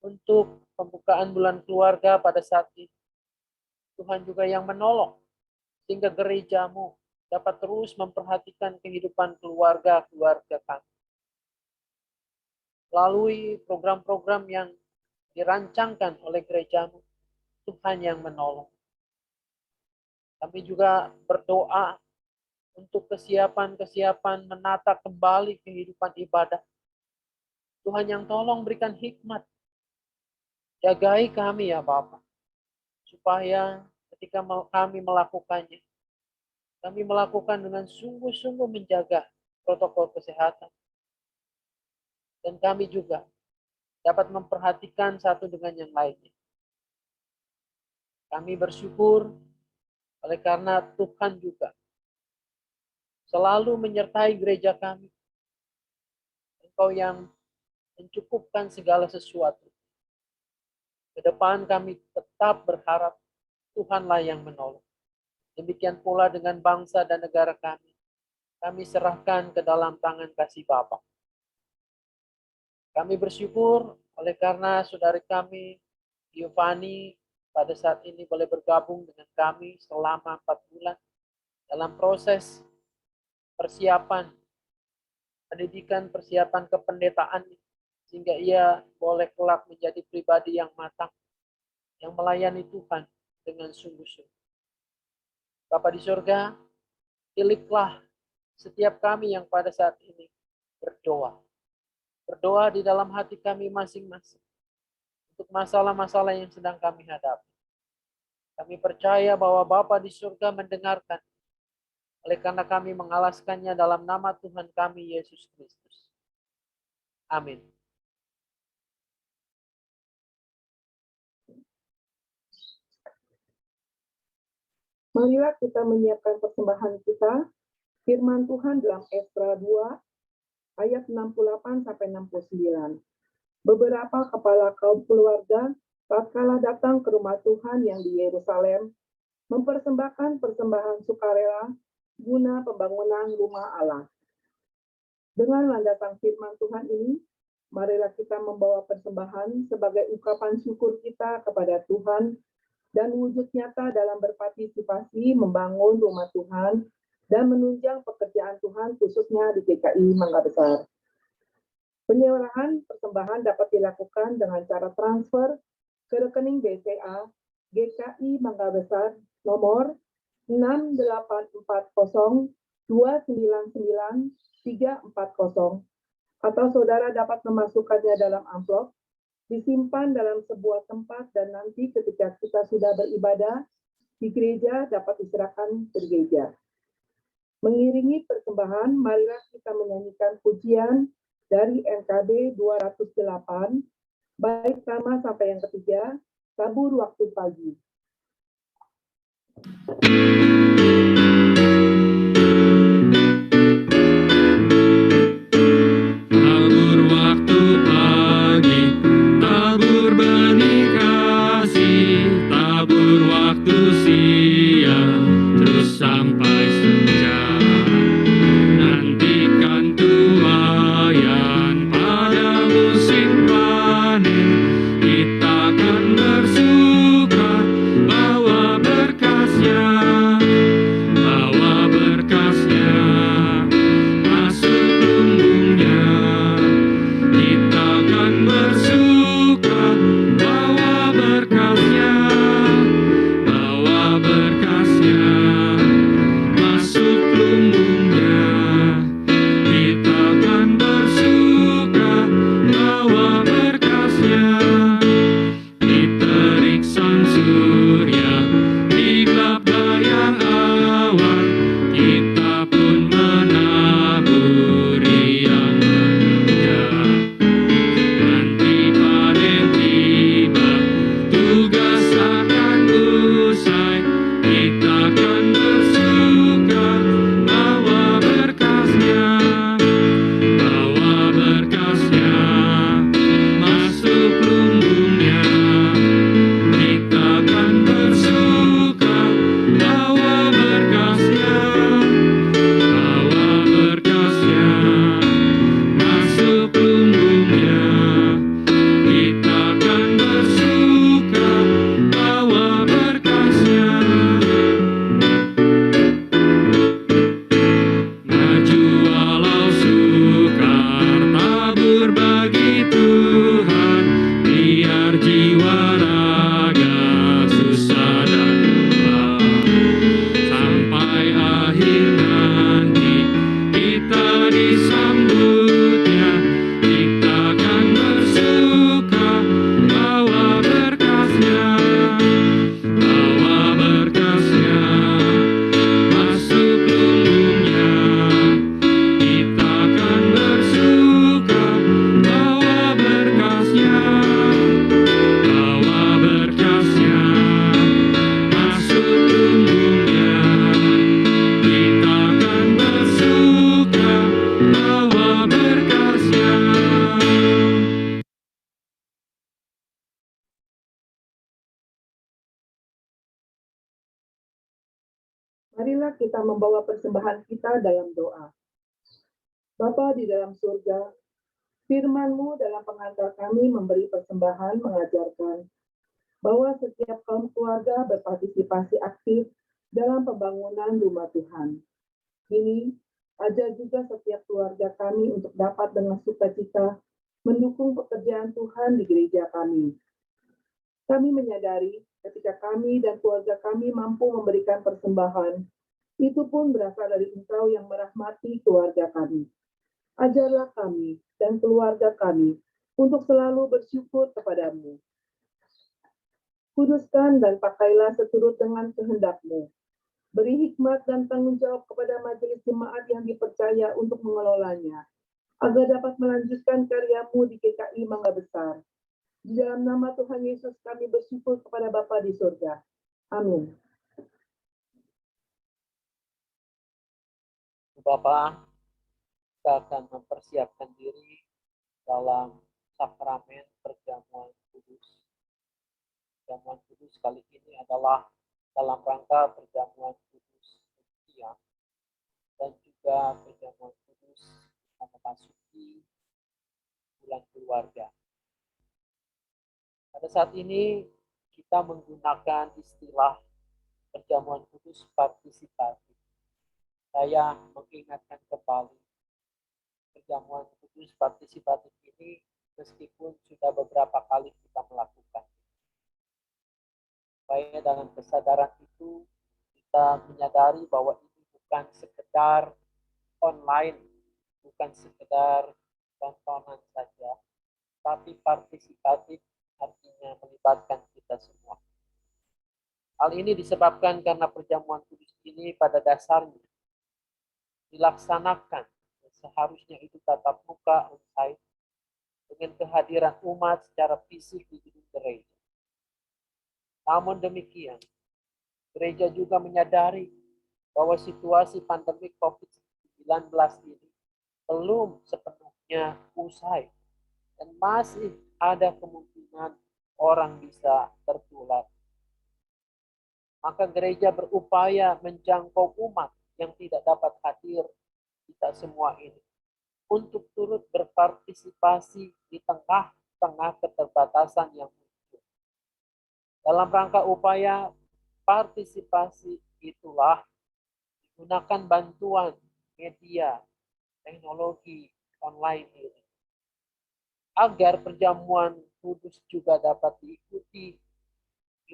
untuk pembukaan bulan keluarga pada saat ini. Tuhan juga yang menolong, sehingga gerejamu dapat terus memperhatikan kehidupan keluarga-keluarga kami. Melalui program-program yang dirancangkan oleh gerejamu, Tuhan yang menolong. Kami juga berdoa untuk kesiapan-kesiapan menata kembali kehidupan ibadah Tuhan yang tolong berikan hikmat. Jagai kami ya Bapa, supaya ketika kami melakukannya, kami melakukan dengan sungguh-sungguh menjaga protokol kesehatan. Dan kami juga dapat memperhatikan satu dengan yang lainnya. Kami bersyukur oleh karena Tuhan juga selalu menyertai gereja kami. Engkau yang mencukupkan segala sesuatu. Ke depan kami tetap berharap Tuhanlah yang menolong. Demikian pula dengan bangsa dan negara kami. Kami serahkan ke dalam tangan kasih Bapa. Kami bersyukur oleh karena saudari kami, Giovanni, pada saat ini boleh bergabung dengan kami selama 4 bulan dalam proses persiapan, pendidikan, persiapan kependetaan, sehingga ia boleh kelak menjadi pribadi yang matang, yang melayani Tuhan dengan sungguh-sungguh. Bapa di surga, pilihlah setiap kami yang pada saat ini berdoa. Berdoa di dalam hati kami masing-masing untuk masalah-masalah yang sedang kami hadapi. Kami percaya bahwa Bapa di surga mendengarkan, oleh karena kami mengalaskannya dalam nama Tuhan kami, Yesus Kristus. Amin. Marilah kita menyiapkan persembahan kita. Firman Tuhan dalam Esra 2 ayat 68-69. Beberapa kepala kaum keluarga tatkala datang ke rumah Tuhan yang di Yerusalem mempersembahkan persembahan sukarela guna pembangunan rumah Allah. Dengan landasan firman Tuhan ini, marilah kita membawa persembahan sebagai ungkapan syukur kita kepada Tuhan dan wujud nyata dalam berpartisipasi membangun rumah Tuhan dan menunjang pekerjaan Tuhan khususnya di GKI Mangga Besar. Penyerahan persembahan dapat dilakukan dengan cara transfer ke rekening BCA GKI Mangga Besar nomor 6840299340 atau saudara dapat memasukkannya dalam amplop, disimpan dalam sebuah tempat dan nanti ketika kita sudah beribadah di gereja dapat diserahkan ke gereja. Mengiringi persembahan, marilah kita menyanyikan pujian dari NKB 208, baik pertama sampai yang ketiga, tabur waktu pagi. Tabur waktu pagi, tabur benih kasih, tabur waktu siang, terus sampai senja. Nantikan tuaian pada musim panen, kita akan bersuka bawa berkasnya. Marilah kita membawa persembahan kita dalam doa. Bapa di dalam surga, firman-Mu dalam pengantar kami memberi persembahan mengajarkan bahwa setiap kaum keluarga berpartisipasi aktif dalam pembangunan rumah Tuhan. Kini, ajar juga setiap keluarga kami untuk dapat dengan sukacita mendukung pekerjaan Tuhan di gereja kami. Kami menyadari ketika kami dan keluarga kami mampu memberikan persembahan, itu pun berasal dari Engkau yang merahmati keluarga kami. Ajarlah kami dan keluarga kami untuk selalu bersyukur kepadamu. Kuduskan dan pakailah seturut dengan kehendak-Mu. Beri hikmat dan tanggung jawab kepada majelis jemaat yang dipercaya untuk mengelolanya, agar dapat melanjutkan karya-Mu di GKI Mangga Besar. Di dalam nama Tuhan Yesus kami bersyukur kepada Bapa di surga. Amin. Bapak, kita akan mempersiapkan diri dalam sakramen perjamuan kudus. Perjamuan kudus kali ini adalah dalam rangka perjamuan kudus Eucharistia dan juga perjamuan kudus yang memasuki bulan keluarga. Pada saat ini kita menggunakan istilah perjamuan kudus partisipatif. Saya mengingatkan kembali perjamuan kudus partisipatif ini meskipun sudah beberapa kali kita melakukan. Supaya dalam kesadaran itu kita menyadari bahwa ini bukan sekedar online, bukan sekedar tontonan saja, tapi partisipatif artinya melibatkan kita semua. Hal ini disebabkan karena perjamuan kudus ini pada dasarnya dilaksanakan seharusnya itu tatap muka on-site dengan kehadiran umat secara fisik di gedung gereja. Namun demikian, gereja juga menyadari bahwa situasi pandemi COVID-19 ini belum sepenuhnya usai dan masih ada kemungkinan orang bisa tertular. Maka gereja berupaya menjangkau umat yang tidak dapat hadir kita semua ini untuk turut berpartisipasi di tengah-tengah keterbatasan yang muncul. Dalam rangka upaya partisipasi itulah digunakan bantuan media, teknologi online ini agar perjamuan kudus juga dapat diikuti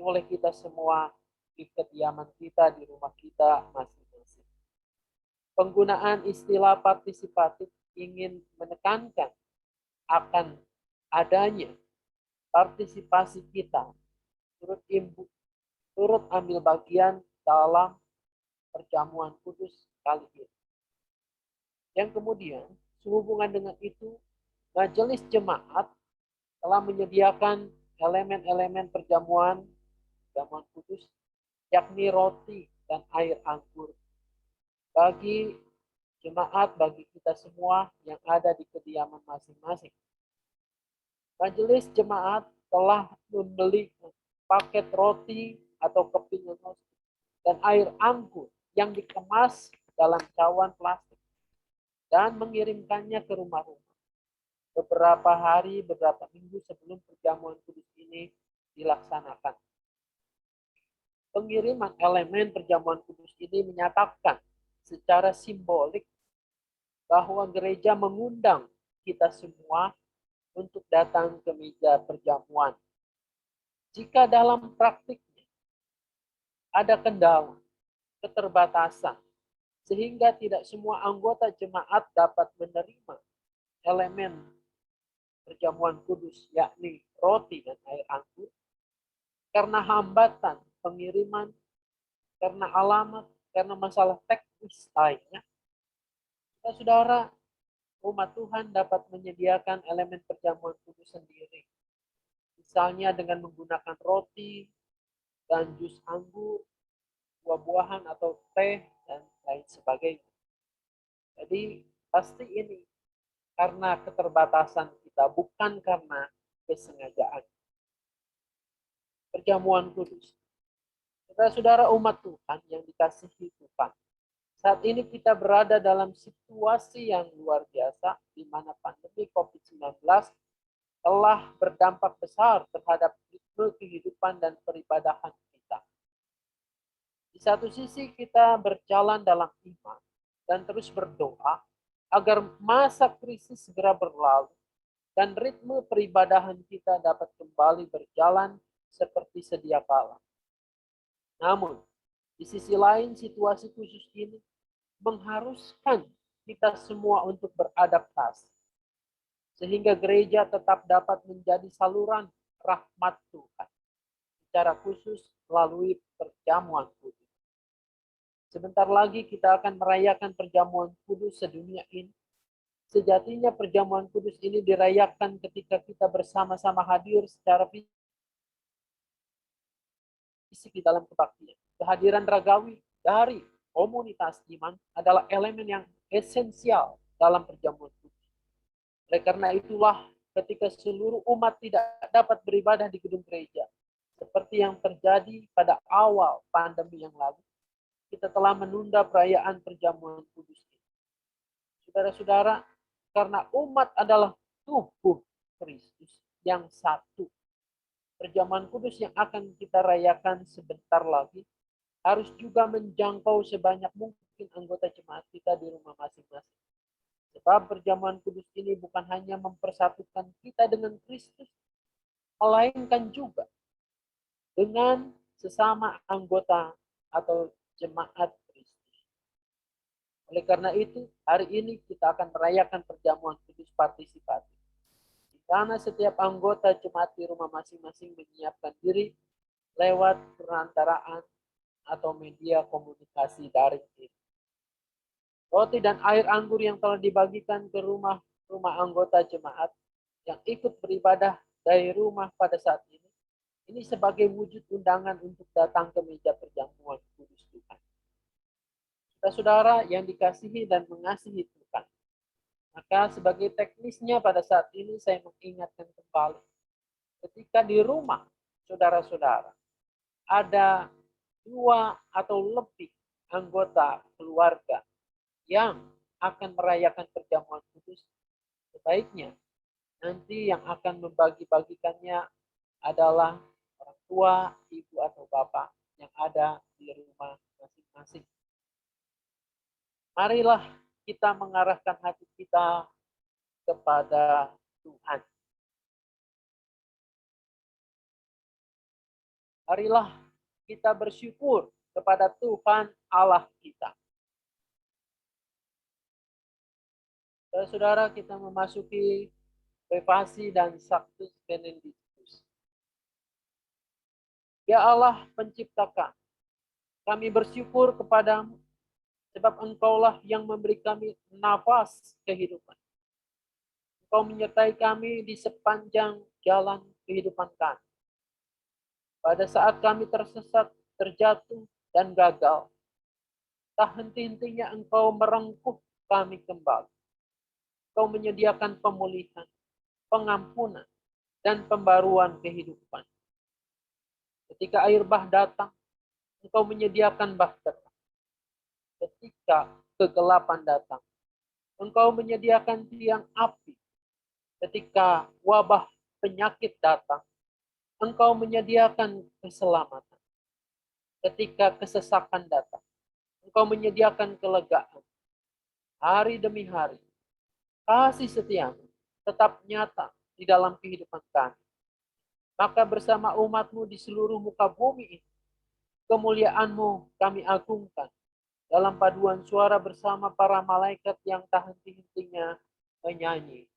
oleh kita semua di kediaman kita, di rumah kita masing-masing. Penggunaan istilah partisipatif ingin menekankan akan adanya partisipasi kita turut ambil bagian dalam perjamuan kudus kali ini. Yang kemudian, sehubungan dengan itu, majelis jemaat telah menyediakan elemen-elemen perjamuan kudus, yakni roti dan air anggur bagi jemaat, bagi kita semua yang ada di kediaman masing-masing. Majelis jemaat telah membeli paket roti atau kepingan roti dan air anggur yang dikemas dalam cawan plastik dan mengirimkannya ke rumah-rumah beberapa hari, beberapa minggu sebelum perjamuan kudus ini dilaksanakan. Pengiriman elemen perjamuan kudus ini menyatakan secara simbolik bahwa gereja mengundang kita semua untuk datang ke meja perjamuan. Jika dalam praktiknya ada kendala, keterbatasan, sehingga tidak semua anggota jemaat dapat menerima elemen perjamuan kudus, yakni roti dan air anggur, karena hambatan pengiriman, karena alamat, karena masalah teknis lainnya, saudara, umat Tuhan dapat menyediakan elemen perjamuan kudus sendiri. Misalnya dengan menggunakan roti dan jus anggur, buah-buahan atau teh, dan lain sebagainya. Jadi pasti ini karena keterbatasan kita, bukan karena kesengajaan. Perjamuan kudus. Saudara-saudara umat Tuhan yang dikasihi Tuhan, Saat ini kita berada dalam situasi yang luar biasa, di mana pandemi COVID-19 telah berdampak besar terhadap ritme kehidupan dan peribadahan kita. Di satu sisi kita berjalan dalam iman dan terus berdoa agar masa krisis segera berlalu dan ritme peribadahan kita dapat kembali berjalan seperti sedia kala. Namun, di sisi lain, situasi khusus ini mengharuskan kita semua untuk beradaptasi, sehingga gereja tetap dapat menjadi saluran rahmat Tuhan, secara khusus melalui perjamuan kudus. Sebentar lagi kita akan merayakan perjamuan kudus sedunia ini. Sejatinya perjamuan kudus ini dirayakan ketika kita bersama-sama hadir secara fisik di dalam kebaktian. Kehadiran ragawi dari komunitas iman adalah elemen yang esensial dalam perjamuan kudus. Oleh karena itulah ketika seluruh umat tidak dapat beribadah di gedung gereja, seperti yang terjadi pada awal pandemi yang lalu, kita telah menunda perayaan perjamuan kudus ini. Saudara-saudara, karena umat adalah tubuh Kristus yang satu, perjamuan kudus yang akan kita rayakan sebentar lagi harus juga menjangkau sebanyak mungkin anggota jemaat kita di rumah masing-masing. Sebab perjamuan kudus ini bukan hanya mempersatukan kita dengan Kristus, melainkan juga dengan sesama anggota atau jemaat Kristus. Oleh karena itu, hari ini kita akan merayakan perjamuan kudus partisipatif, di mana setiap anggota jemaat di rumah masing-masing menyiapkan diri lewat perantaraan atau media komunikasi daring ini. Roti dan air anggur yang telah dibagikan ke rumah-rumah anggota jemaat yang ikut beribadah dari rumah pada saat ini sebagai wujud undangan untuk datang ke meja perjamuan kudus Tuhan. Saudara yang dikasihi dan mengasihi Tuhan, maka sebagai teknisnya pada saat ini saya mengingatkan kembali, ketika di rumah saudara-saudara ada 2 atau lebih anggota keluarga yang akan merayakan perjamuan kudus, sebaiknya nanti yang akan membagi-bagikannya adalah orang tua, ibu atau bapak yang ada di rumah masing-masing. Marilah kita mengarahkan hati kita kepada Tuhan. Marilah kita bersyukur kepada Tuhan Allah kita. Saudara, kita memasuki privasi dan Sanctus Benedictus. Ya Allah pencipta kami bersyukur kepadamu, sebab Engkaulah yang memberi kami nafas kehidupan. Engkau menyertai kami di sepanjang jalan kehidupan kami. Pada saat kami tersesat, terjatuh, dan gagal, tak henti-hentinya Engkau merengkuh kami kembali. Engkau menyediakan pemulihan, pengampunan, dan pembaruan kehidupan. Ketika air bah datang, Engkau menyediakan bah terang. Ketika kegelapan datang, Engkau menyediakan tiang api. Ketika wabah penyakit datang, Engkau menyediakan keselamatan. Ketika kesesakan datang, Engkau menyediakan kelegaan. Hari demi hari, kasih setiamu tetap nyata di dalam kehidupan kami. Maka bersama umat-Mu di seluruh muka bumi ini, kemuliaan-Mu kami agungkan dalam paduan suara bersama para malaikat yang tak henti-hentinya menyanyi.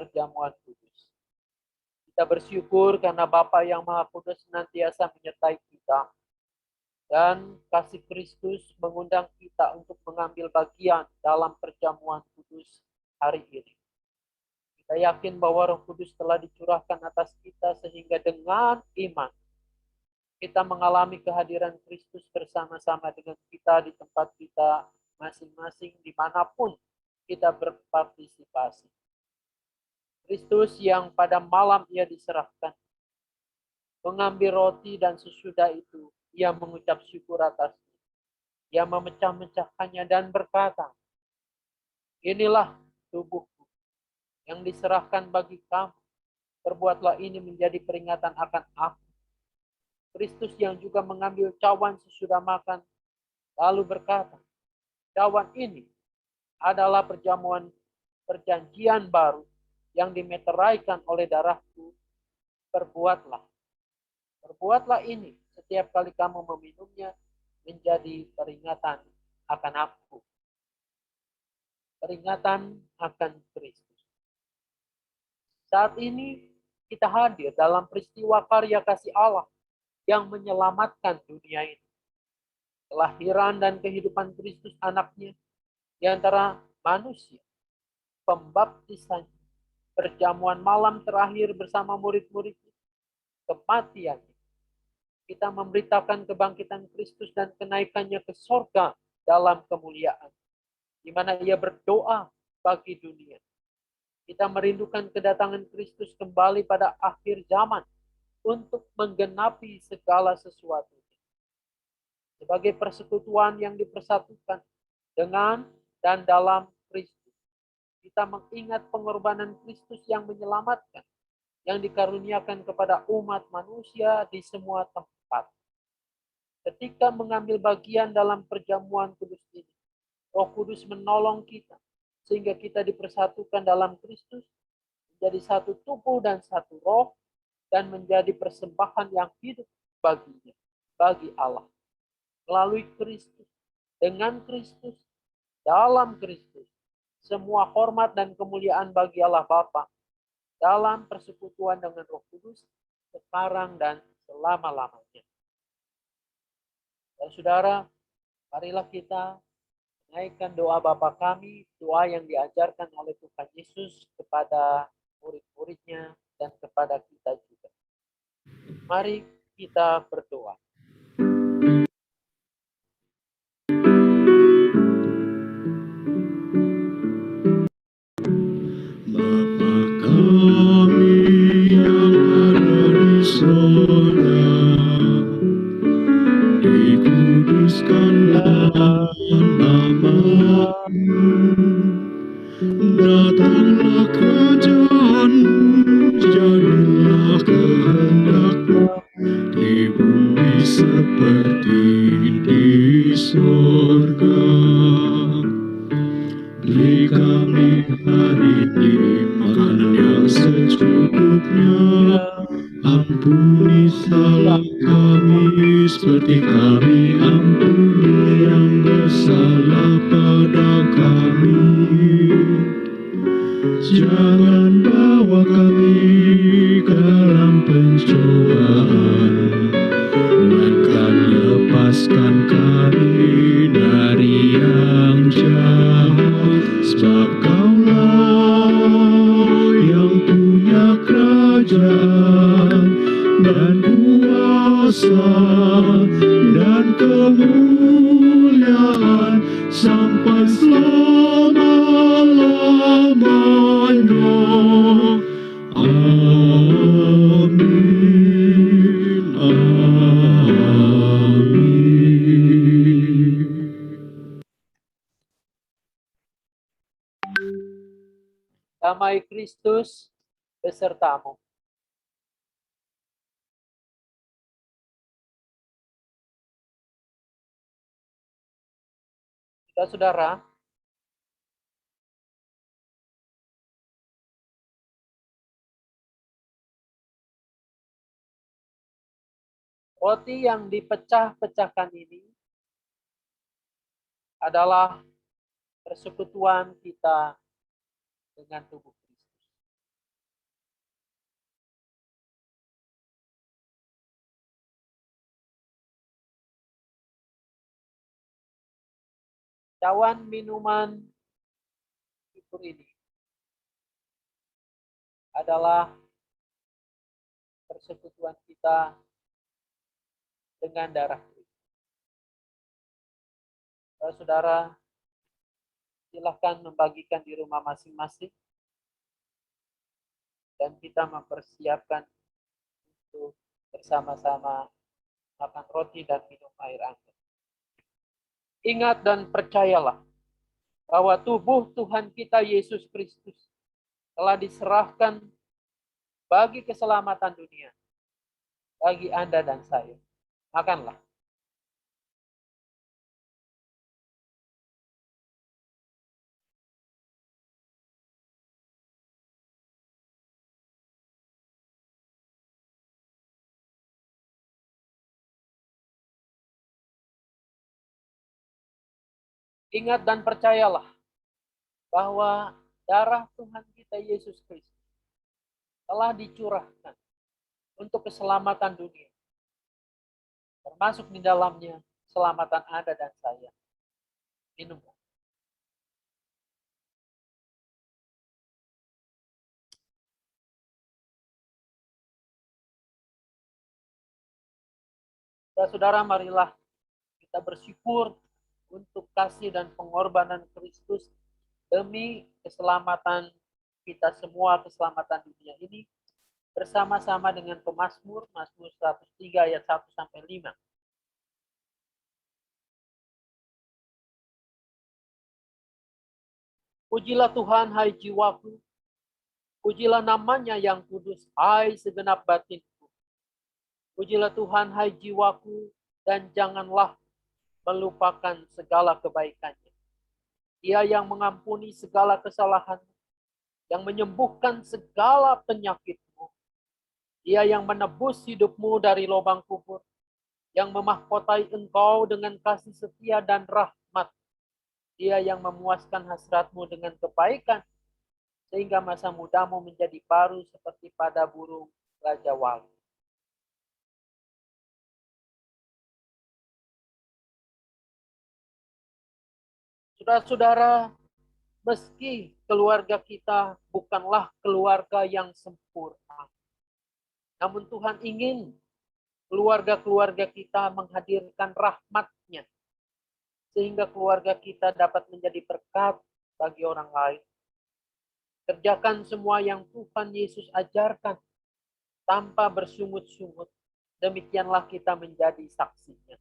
perjamuan kudus. Kita bersyukur karena Bapa yang Maha Kudus senantiasa menyertai kita. Dan kasih Kristus mengundang kita untuk mengambil bagian dalam perjamuan kudus hari ini. Kita yakin bahwa Roh Kudus telah dicurahkan atas kita sehingga dengan iman kita mengalami kehadiran Kristus bersama-sama dengan kita di tempat kita masing-masing dimanapun kita berpartisipasi. Kristus yang pada malam ia diserahkan, mengambil roti dan sesudah itu ia mengucap syukur atasnya. Ia memecah-mecahkannya dan berkata, "Inilah tubuhku yang diserahkan bagi kamu. Perbuatlah ini menjadi peringatan akan aku." Kristus yang juga mengambil cawan sesudah makan, lalu berkata, "Cawan ini adalah perjanjian baru yang dimeteraikan oleh darahku. Perbuatlah ini setiap kali kamu meminumnya menjadi peringatan akan aku." Peringatan akan Kristus. Saat ini kita hadir dalam peristiwa karya kasih Allah yang menyelamatkan dunia ini. Kelahiran dan kehidupan Kristus anaknya di antara manusia, pembaptisan, perjamuan malam terakhir bersama murid-muridnya, kematiannya. Kita memberitakan kebangkitan Kristus dan kenaikannya ke sorga dalam kemuliaan, di mana ia berdoa bagi dunia. Kita merindukan kedatangan Kristus kembali pada akhir zaman untuk menggenapi segala sesuatu. Sebagai persekutuan yang dipersatukan dengan dan dalam Kristus. Kita mengingat pengorbanan Kristus yang menyelamatkan, yang dikaruniakan kepada umat manusia di semua tempat. Ketika mengambil bagian dalam perjamuan kudus ini, Roh Kudus menolong kita, sehingga kita dipersatukan dalam Kristus, menjadi satu tubuh dan satu roh, dan menjadi persembahan yang hidup baginya, bagi Allah. Melalui Kristus, dengan Kristus, dalam Kristus, semua hormat dan kemuliaan bagi Allah Bapa, dalam persekutuan dengan Roh Kudus, sekarang dan selama-lamanya. Dan saudara, marilah kita naikkan doa Bapa kami, doa yang diajarkan oleh Tuhan Yesus kepada murid-muridnya dan kepada kita juga. Mari kita berdoa. Bapa kami yang ada di sorga, dikuduskanlah nama-Mu, datanglah kerajaan-Mu, jadilah kehendak-Mu di bumi seperti di sorga. Beri kami hari ini makanan yang secukupnya. Ampuni salah kami seperti kami ampuni yang bersalah pada kami. Jangan bawa kami ke dalam pencobaan, melainkan lepaskan kami dari yang jahat. Sebab Kaulah yang punya kerajaan dan kuasa dan kemuliaan sampai selama-lamanya. Amin. Amin. Damai Kristus besertamu. Saudara, roti yang dipecah-pecahkan ini adalah persekutuan kita dengan tubuh Kristus. cawan minuman syukur ini adalah persekutuan kita dengan darah Kristus. Saudara, silahkan membagikan di rumah masing-masing dan kita mempersiapkan untuk bersama-sama makan roti dan minum air anggur. Ingat dan percayalah bahwa tubuh Tuhan kita Yesus Kristus telah diserahkan bagi keselamatan dunia, bagi Anda dan saya. Makanlah. Ingat dan percayalah bahwa darah Tuhan kita Yesus Kristus telah dicurahkan untuk keselamatan dunia, termasuk di dalamnya keselamatan Anda dan saya. Minumlah. Saudara, marilah kita bersyukur untuk kasih dan pengorbanan Kristus demi keselamatan kita semua, keselamatan dunia ini, bersama-sama dengan pemazmur, Mazmur 103 ayat 1-5. Pujilah Tuhan, hai jiwaku, pujilah namanya yang kudus, hai segenap batinku. Pujilah Tuhan, hai jiwaku, dan janganlah melupakan segala kebaikannya. Dia yang mengampuni segala kesalahanmu, yang menyembuhkan segala penyakitmu. Dia yang menebus hidupmu dari lubang kubur, yang memahkotai engkau dengan kasih setia dan rahmat. Dia yang memuaskan hasratmu dengan kebaikan, sehingga masa mudamu menjadi baru seperti pada burung raja wali. Saudara-saudara, meski keluarga kita bukanlah keluarga yang sempurna, namun Tuhan ingin keluarga-keluarga kita menghadirkan rahmat-Nya, sehingga keluarga kita dapat menjadi berkat bagi orang lain. Kerjakan semua yang Tuhan Yesus ajarkan tanpa bersungut-sungut. Demikianlah kita menjadi saksinya.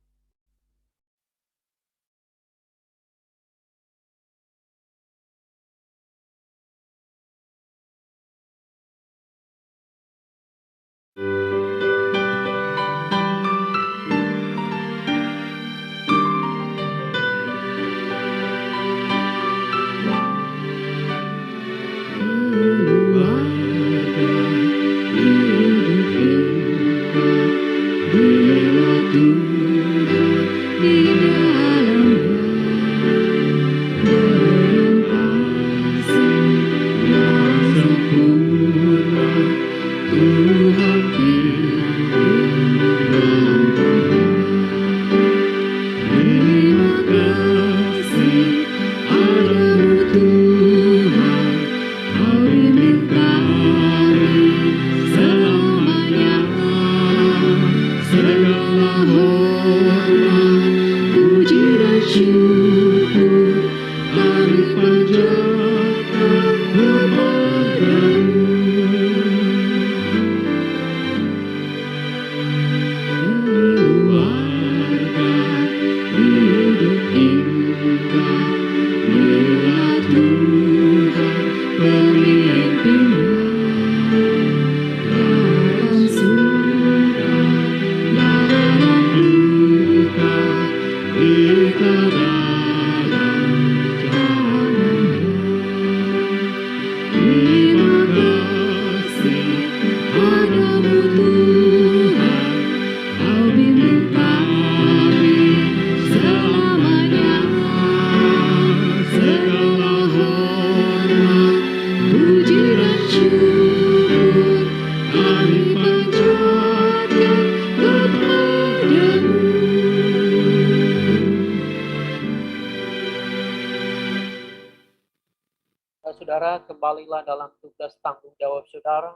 kembalilah dalam tugas tanggung jawab saudara.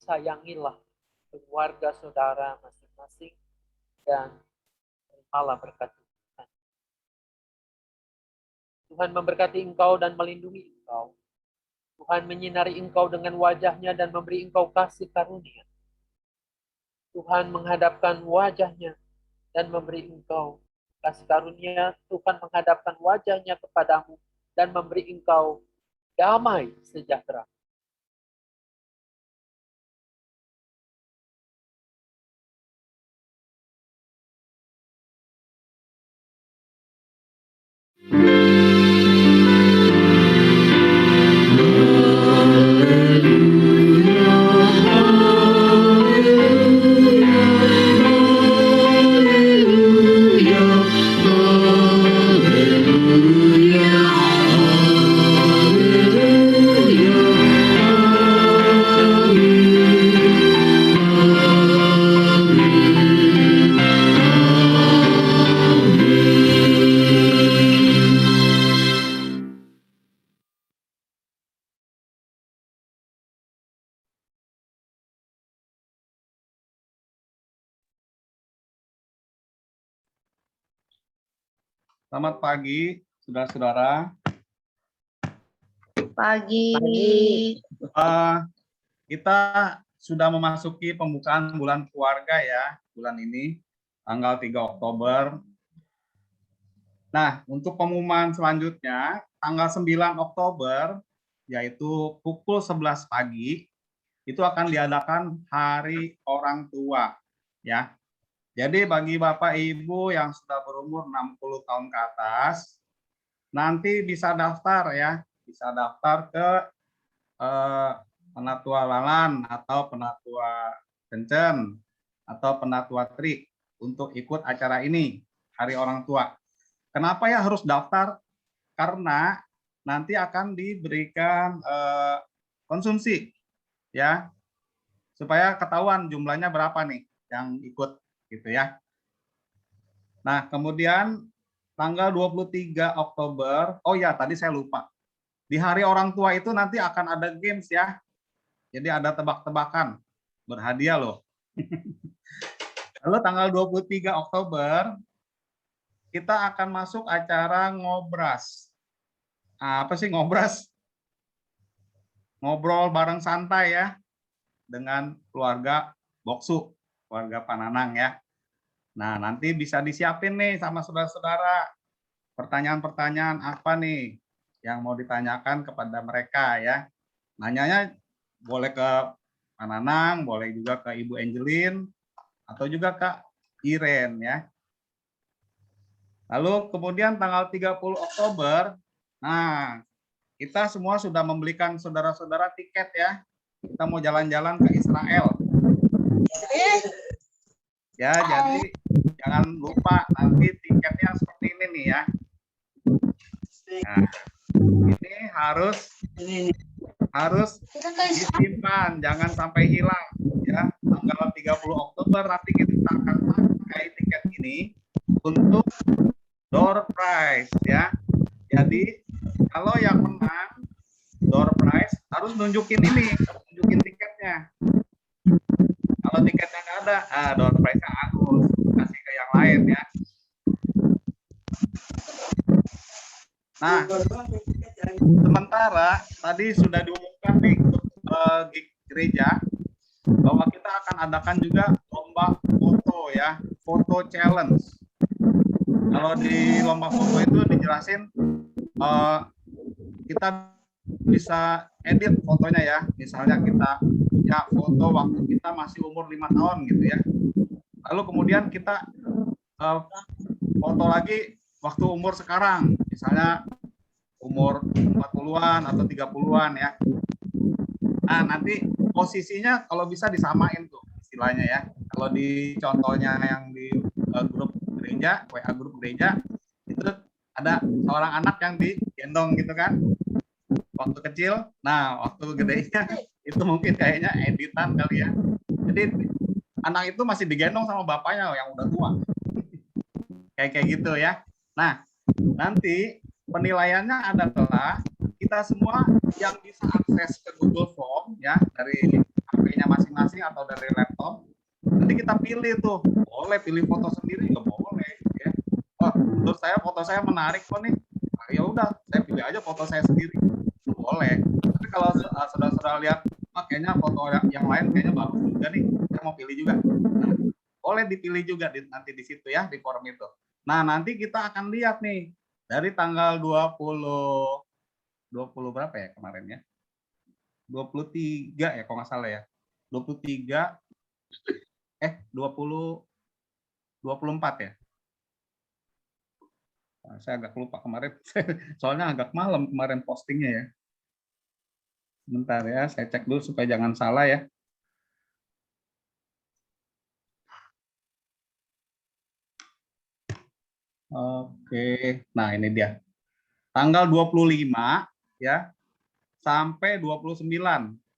Sayangilah keluarga saudara masing-masing dan terimalah berkat Tuhan. Tuhan memberkati engkau dan melindungi engkau. Tuhan menyinari engkau dengan wajah-Nya dan memberi engkau kasih karunia. Tuhan menghadapkan wajah-Nya dan memberi engkau kasih karunia. Tuhan menghadapkan wajah-Nya kepadamu dan memberi engkau damai sejahtera. Selamat pagi, saudara-saudara. Pagi. Kita sudah memasuki pembukaan bulan keluarga ya, bulan ini, tanggal 3 Oktober. Nah, untuk pengumuman selanjutnya, tanggal 9 Oktober, yaitu pukul 11 pagi, itu akan diadakan Hari Orang Tua. Ya. Jadi bagi Bapak Ibu yang sudah berumur 60 tahun ke atas, nanti bisa daftar ya, bisa daftar ke Penatua Lalan atau Penatua Kencen atau Penatua Trik untuk ikut acara ini, Hari Orang Tua. Kenapa ya harus daftar? Karena nanti akan diberikan konsumsi ya, supaya ketahuan jumlahnya berapa nih yang ikut. Gitu ya. Nah, kemudian tanggal 23 Oktober, oh ya tadi saya lupa. Di Hari Orang Tua itu nanti akan ada games ya. Jadi ada tebak-tebakan, berhadiah loh. Lalu tanggal 23 Oktober kita akan masuk acara ngobras. Apa sih ngobras? Ngobrol bareng santai ya dengan keluarga Boksu, keluarga Pananang ya. Nah, nanti bisa disiapin nih sama saudara-saudara. Pertanyaan-pertanyaan apa nih yang mau ditanyakan kepada mereka ya. Nanyanya boleh ke Pananang, boleh juga ke Ibu Angelin, atau juga ke Iren ya. Lalu kemudian tanggal 30 Oktober, nah kita semua sudah membelikan saudara-saudara tiket ya. Kita mau jalan-jalan ke Israel. Ya, jadi jangan lupa nanti tiketnya seperti ini nih ya. Nah, ini harus disimpan, jangan sampai hilang ya. Tanggal 30 Oktober nanti kita akan pakai tiket ini untuk door prize ya. Jadi kalau yang menang door prize harus nunjukin tiketnya. Kalau tiketnya nggak ada, door prize-nya harus kasih ke yang lain ya. Nah, sementara tadi sudah diumumkan nih untuk gereja bahwa kita akan adakan juga lomba foto ya, foto challenge. Kalau di lomba foto itu dijelasin kita bisa edit fotonya ya. Misalnya kita punya foto waktu kita masih umur 5 tahun gitu ya. Lalu kemudian kita foto lagi waktu umur sekarang. Misalnya umur 40-an atau 30-an ya. Nah, nanti posisinya kalau bisa disamain tuh istilahnya ya. Kalau di contohnya yang di grup gereja, WA grup gereja, itu ada seorang anak yang digendong gitu kan. Waktu kecil, nah waktu gedenya itu mungkin kayaknya editan kali ya. Jadi anak itu masih digendong sama bapaknya yang udah tua. Kayak gitu ya. Nah, nanti penilaiannya adalah kita semua yang bisa akses ke Google Form ya dari HP-nya masing-masing atau dari laptop, nanti kita pilih tuh, boleh pilih foto sendiri juga boleh ya. Oh, menurut saya foto saya menarik kok nih. Nah, ya udah, saya pilih aja foto saya sendiri. Itu boleh. Tapi kalau saudara-saudara lihat, kayaknya foto yang lain kayaknya bagus juga nih, saya mau pilih juga. Nah, boleh dipilih juga nanti di situ ya, di form itu. Nah, nanti kita akan lihat nih dari tanggal 20 berapa ya kemarin ya? 23 ya kalau nggak salah ya. 23 24 ya. Nah, saya agak lupa kemarin. Soalnya agak malam kemarin postingnya ya. Sebentar ya, saya cek dulu supaya jangan salah ya. Oke, nah ini dia. Tanggal 25 ya sampai 29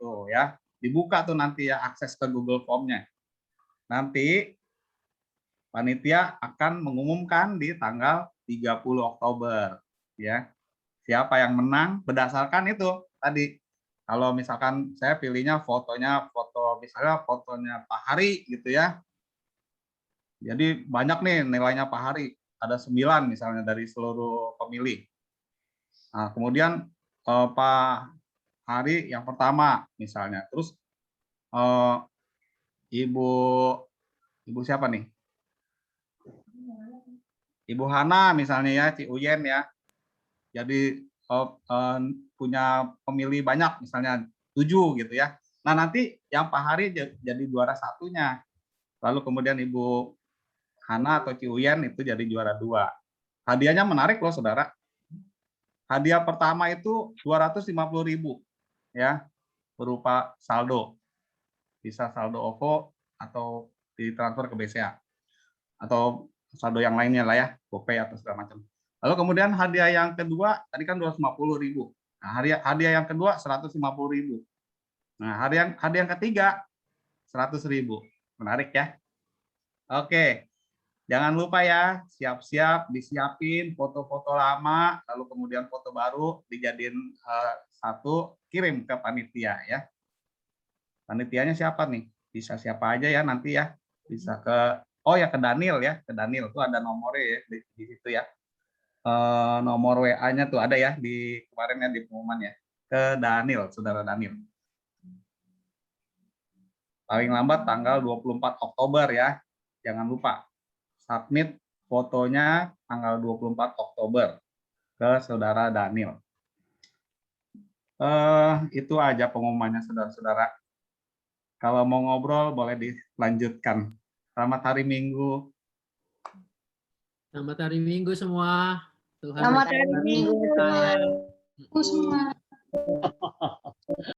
tuh ya. Dibuka tuh nanti ya akses ke Google Form-nya. Nanti panitia akan mengumumkan di tanggal 30 Oktober ya. Siapa yang menang berdasarkan itu tadi. Kalau misalkan saya pilihnya misalnya fotonya Pak Hari gitu ya. Jadi banyak nih nilainya Pak Hari, ada 9 misalnya dari seluruh pemilih. Nah, kemudian Pak Hari yang pertama misalnya. Terus Ibu siapa nih? Ibu Hana misalnya ya, Ci Uyen ya. Jadi punya pemilih banyak misalnya 7 gitu ya. Nah, nanti yang Pak Hari jadi juara satunya. Lalu kemudian Ibu Hana atau Ci Uyen itu jadi juara 2. Hadiahnya menarik loh, Saudara. Hadiah pertama itu 250.000 ya, berupa saldo. Bisa saldo OVO atau ditransfer ke BCA. Atau saldo yang lainnya lah ya, GoPay atau segala macam. Lalu kemudian hadiah yang kedua tadi kan 250.000. Nah, hadiah yang kedua 150.000. Nah, hadiah yang ketiga 100.000. Menarik ya. Oke. Jangan lupa ya, siap-siap disiapin foto-foto lama, lalu kemudian foto baru dijadiin satu, kirim ke panitia ya. Panitianya siapa nih? Bisa siapa aja ya nanti ya. Bisa ke ke Daniel ya, ke Daniel tuh ada nomornya ya di situ ya. Nomor WA-nya tuh ada ya di kemarin ya di pengumuman ya. Ke Daniel, Saudara Daniel. Paling lambat tanggal 24 Oktober ya. Jangan lupa submit fotonya tanggal 24 Oktober ke Saudara Daniel. Itu aja pengumumannya saudara-saudara. Kalau mau ngobrol boleh dilanjutkan. Selamat hari Minggu. Selamat hari Minggu semua. Tuhan Selamat hari memberkati Minggu kita. semua.